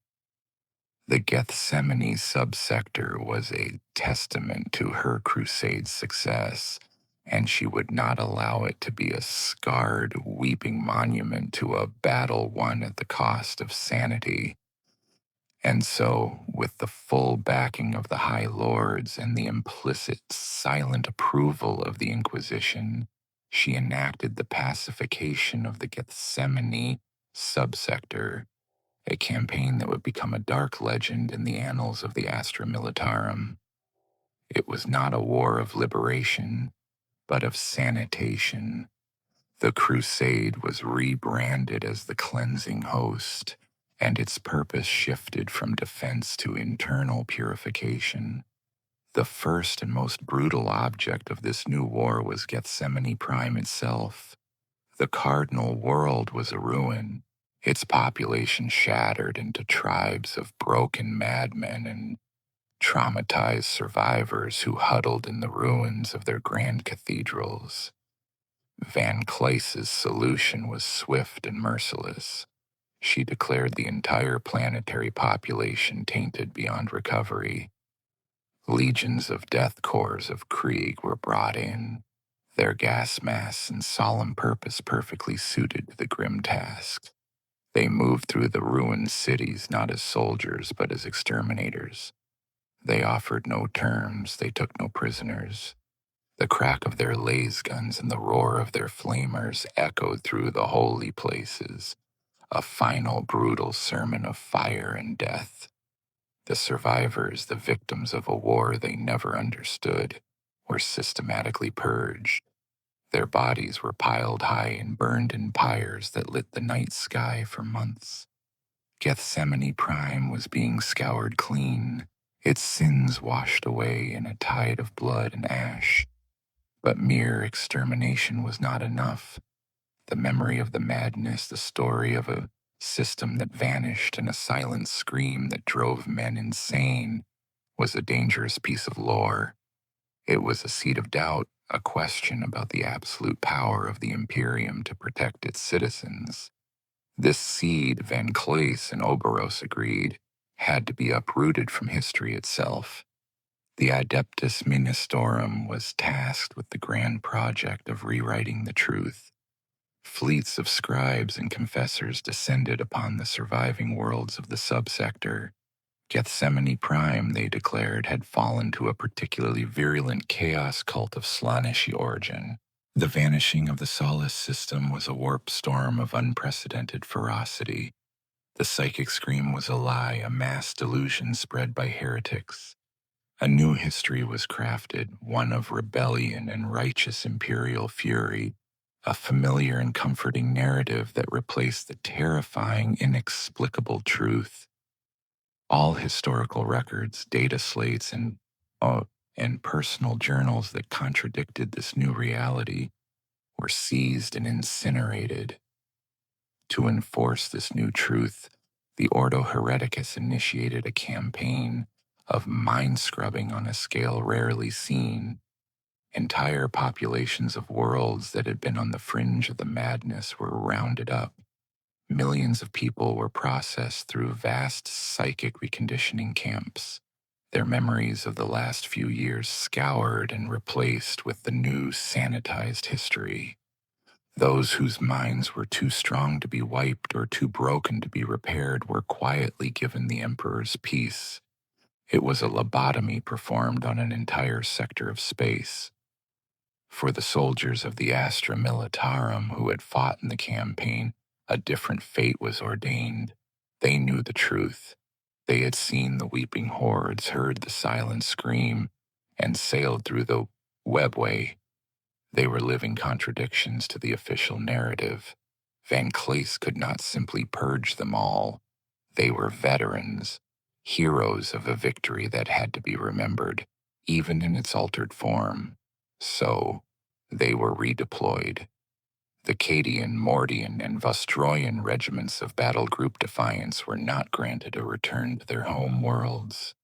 The Gethsemane subsector was a testament to her crusade's success, and she would not allow it to be a scarred, weeping monument to a battle won at the cost of sanity. And so, with the full backing of the High Lords and the implicit, silent approval of the Inquisition, she enacted the pacification of the Gethsemane subsector, a campaign that would become a dark legend in the annals of the Astra Militarum. It was not a war of liberation, but of sanitation. The crusade was rebranded as the cleansing host, and its purpose shifted from defense to internal purification. The first and most brutal object of this new war was Gethsemane Prime itself. The cardinal world was a ruin, its population shattered into tribes of broken madmen and traumatized survivors who huddled in the ruins of their grand cathedrals. Van Kleis's solution was swift and merciless. She declared the entire planetary population tainted beyond recovery. Legions of death corps of Krieg were brought in, their gas masks and solemn purpose perfectly suited to the grim task. They moved through the ruined cities not as soldiers but as exterminators. They offered no terms, they took no prisoners. The crack of their laser guns and the roar of their flamers echoed through the holy places, a final brutal sermon of fire and death. The survivors, the victims of a war they never understood, were systematically purged. Their bodies were piled high and burned in pyres that lit the night sky for months. Gethsemane Prime was being scoured clean, its sins washed away in a tide of blood and ash. But mere extermination was not enough. The memory of the madness, the story of a system that vanished, and a silent scream that drove men insane was a dangerous piece of lore. It was a seed of doubt, a question about the absolute power of the Imperium to protect its citizens. This seed, Van Kleis and Oberos agreed, had to be uprooted from history itself. The Adeptus Ministorum was tasked with the grand project of rewriting the truth. Fleets of scribes and confessors descended upon the surviving worlds of the subsector. Gethsemane Prime, they declared, had fallen to a particularly virulent chaos cult of Slaaneshi origin. The vanishing of the Solace system was a warp storm of unprecedented ferocity. The psychic scream was a lie, a mass delusion spread by heretics. A new history was crafted, one of rebellion and righteous imperial fury, a familiar and comforting narrative that replaced the terrifying, inexplicable truth. All historical records, data slates, and personal journals that contradicted this new reality were seized and incinerated. To enforce this new truth, the Ordo Hereticus initiated a campaign of mind-scrubbing on a scale rarely seen. Entire populations of worlds that had been on the fringe of the madness were rounded up. Millions of people were processed through vast psychic reconditioning camps, their memories of the last few years scoured and replaced with the new sanitized history. Those whose minds were too strong to be wiped or too broken to be repaired were quietly given the Emperor's peace. It was a lobotomy performed on an entire sector of space. For the soldiers of the Astra Militarum who had fought in the campaign, a different fate was ordained. They knew the truth. They had seen the weeping hordes, heard the silent scream, and sailed through the webway. They were living contradictions to the official narrative. Van Kleis could not simply purge them all. They were veterans, heroes of a victory that had to be remembered, even in its altered form. So they were redeployed. The Cadian, Mordian, and Vostroyan regiments of Battle Group Defiance were not granted a return to their home worlds.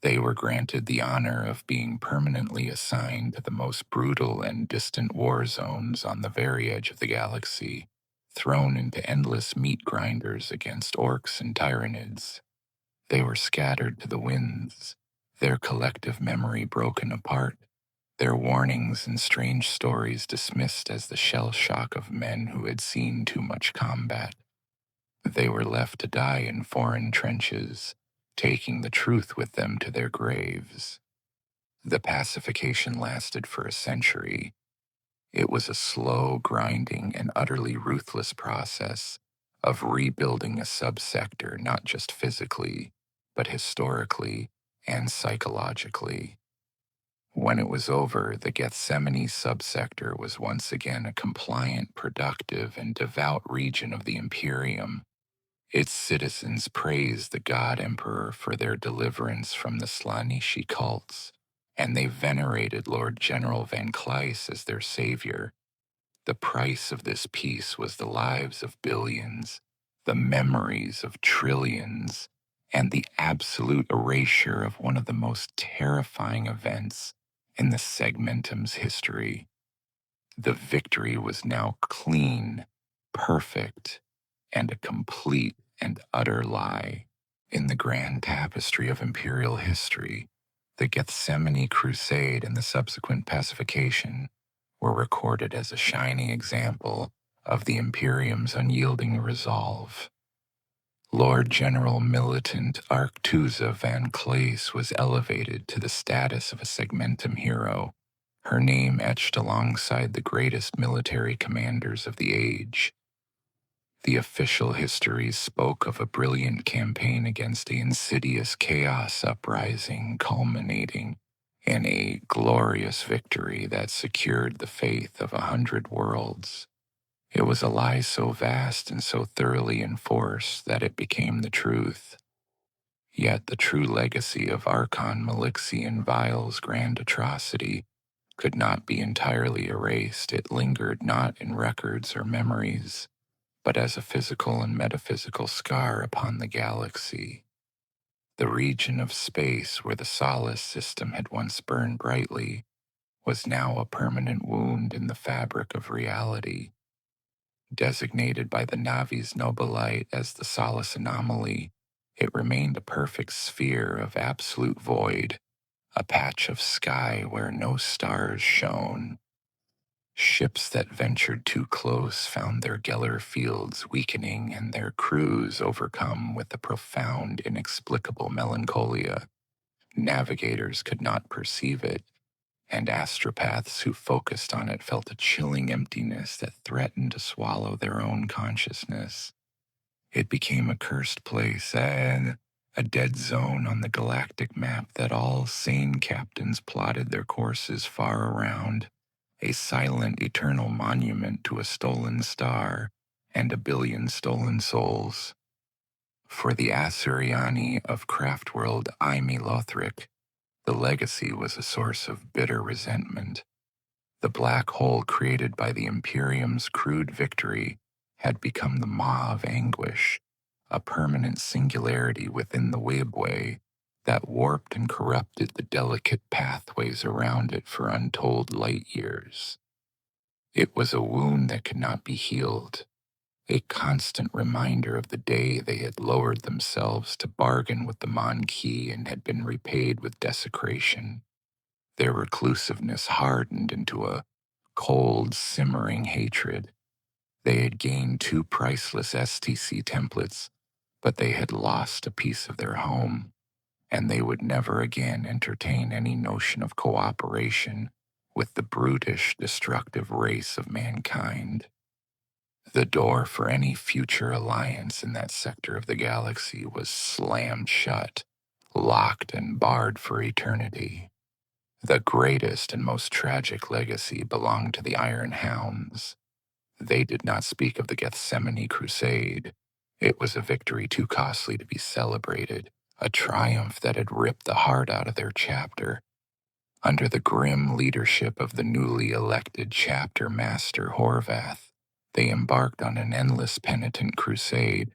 They were granted the honor of being permanently assigned to the most brutal and distant war zones on the very edge of the galaxy, thrown into endless meat grinders against orcs and tyranids. They were scattered to the winds, their collective memory broken apart, their warnings and strange stories dismissed as the shell shock of men who had seen too much combat. They were left to die in foreign trenches, taking the truth with them to their graves. The pacification lasted for a century. It was a slow, grinding, and utterly ruthless process of rebuilding a subsector not just physically, but historically and psychologically. When it was over, the Gethsemane subsector was once again a compliant, productive, and devout region of the Imperium. Its citizens praised the God Emperor for their deliverance from the Slanishi cults, and they venerated Lord General Van Kleis as their savior. The price of this peace was the lives of billions, the memories of trillions, and the absolute erasure of one of the most terrifying events in the Segmentum's history. The victory was now clean, perfect, and a complete and utter lie. In the grand tapestry of imperial history, the Gethsemane Crusade and the subsequent pacification were recorded as a shining example of the Imperium's unyielding resolve. Lord General Militant Arctuza Van Kleis was elevated to the status of a Segmentum hero, her name etched alongside the greatest military commanders of the age. The official histories spoke of a brilliant campaign against the insidious chaos uprising, culminating in a glorious victory that secured the faith of 100 worlds. It was a lie so vast and so thoroughly enforced that it became the truth. Yet the true legacy of Archon Malixian Vile's grand atrocity could not be entirely erased. It lingered not in records or memories, but as a physical and metaphysical scar upon the galaxy. The region of space where the Solace system had once burned brightly was now a permanent wound in the fabric of reality. Designated by the Navi's Nobilite as the Solace Anomaly, it remained a perfect sphere of absolute void, a patch of sky where no stars shone. Ships that ventured too close found their Geller fields weakening and their crews overcome with a profound, inexplicable melancholia. Navigators could not perceive it, and astropaths who focused on it felt a chilling emptiness that threatened to swallow their own consciousness. It became a cursed place and a dead zone on the galactic map that all sane captains plotted their courses far around, a silent eternal monument to a stolen star and a billion stolen souls. For the Assyriani of Craftworld Imi Lothric, the legacy was a source of bitter resentment. The black hole created by the Imperium's crude victory had become the maw of anguish, a permanent singularity within the Webway that warped and corrupted the delicate pathways around it for untold light years. It was a wound that could not be healed, a constant reminder of the day they had lowered themselves to bargain with the Monkey and had been repaid with desecration. Their reclusiveness hardened into a cold, simmering hatred. They had gained 2 priceless STC templates, but they had lost a piece of their home, and they would never again entertain any notion of cooperation with the brutish, destructive race of mankind. The door for any future alliance in that sector of the galaxy was slammed shut, locked and barred for eternity. The greatest and most tragic legacy belonged to the Iron Hounds. They did not speak of the Gethsemane Crusade. It was a victory too costly to be celebrated, a triumph that had ripped the heart out of their chapter. Under the grim leadership of the newly elected chapter master Horvath, they embarked on an endless penitent crusade.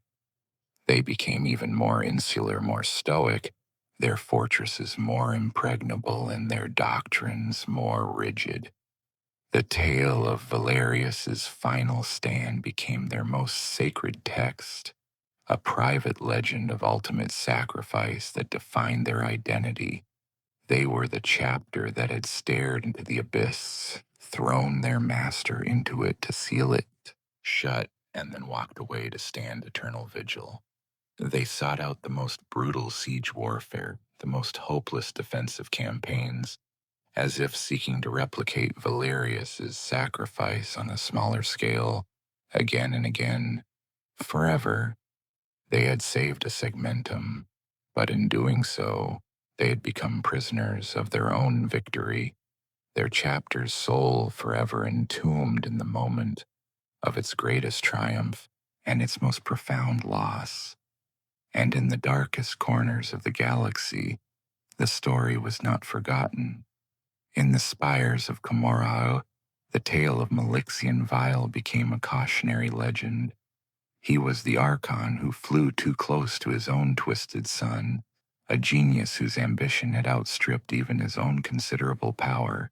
They became even more insular, more stoic, their fortresses more impregnable, and their doctrines more rigid. The tale of Valerius's final stand became their most sacred text, a private legend of ultimate sacrifice that defined their identity. They were the chapter that had stared into the abyss, thrown their master into it to seal it shut, and then walked away to stand eternal vigil. They sought out the most brutal siege warfare, the most hopeless defensive campaigns, as if seeking to replicate Valerius's sacrifice on a smaller scale, again and again. Forever, they had saved a segmentum, but in doing so, they had become prisoners of their own victory, their chapter's soul forever entombed in the moment of its greatest triumph and its most profound loss. And in the darkest corners of the galaxy, the story was not forgotten. In the spires of Komorau, the tale of Malixian Vile became a cautionary legend. He was the Archon who flew too close to his own twisted sun, a genius whose ambition had outstripped even his own considerable power.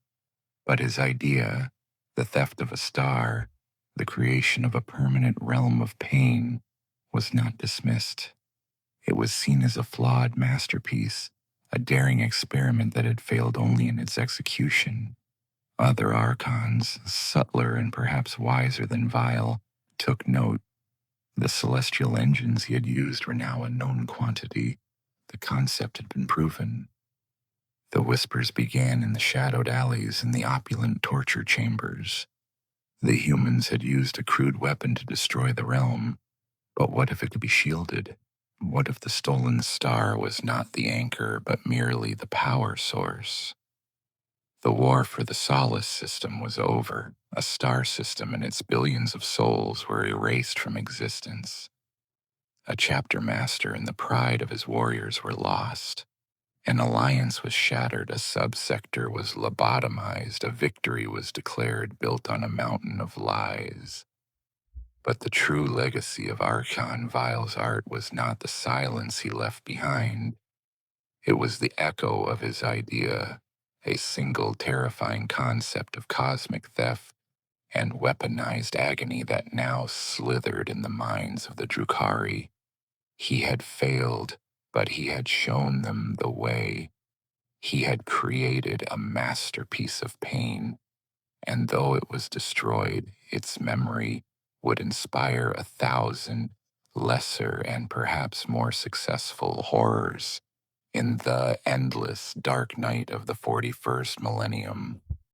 But his idea, the theft of a star, the creation of a permanent realm of pain, was not dismissed. It was seen as a flawed masterpiece, a daring experiment that had failed only in its execution. Other archons, subtler and perhaps wiser than Vile, took note. The celestial engines he had used were now a known quantity. The concept had been proven. The whispers began in the shadowed alleys and the opulent torture chambers. The humans had used a crude weapon to destroy the realm, but what if it could be shielded? What if the stolen star was not the anchor, but merely the power source? The war for the Solace system was over. A star system and its billions of souls were erased from existence. A chapter master and the pride of his warriors were lost. An alliance was shattered, a subsector was lobotomized, a victory was declared built on a mountain of lies. But the true legacy of Archon Vile's art was not the silence he left behind. It was the echo of his idea, a single terrifying concept of cosmic theft and weaponized agony that now slithered in the minds of the Drukhari. He had failed, but he had shown them the way. He had created a masterpiece of pain, and though it was destroyed, its memory would inspire 1,000 lesser and perhaps more successful horrors in the endless dark night of the 41st millennium.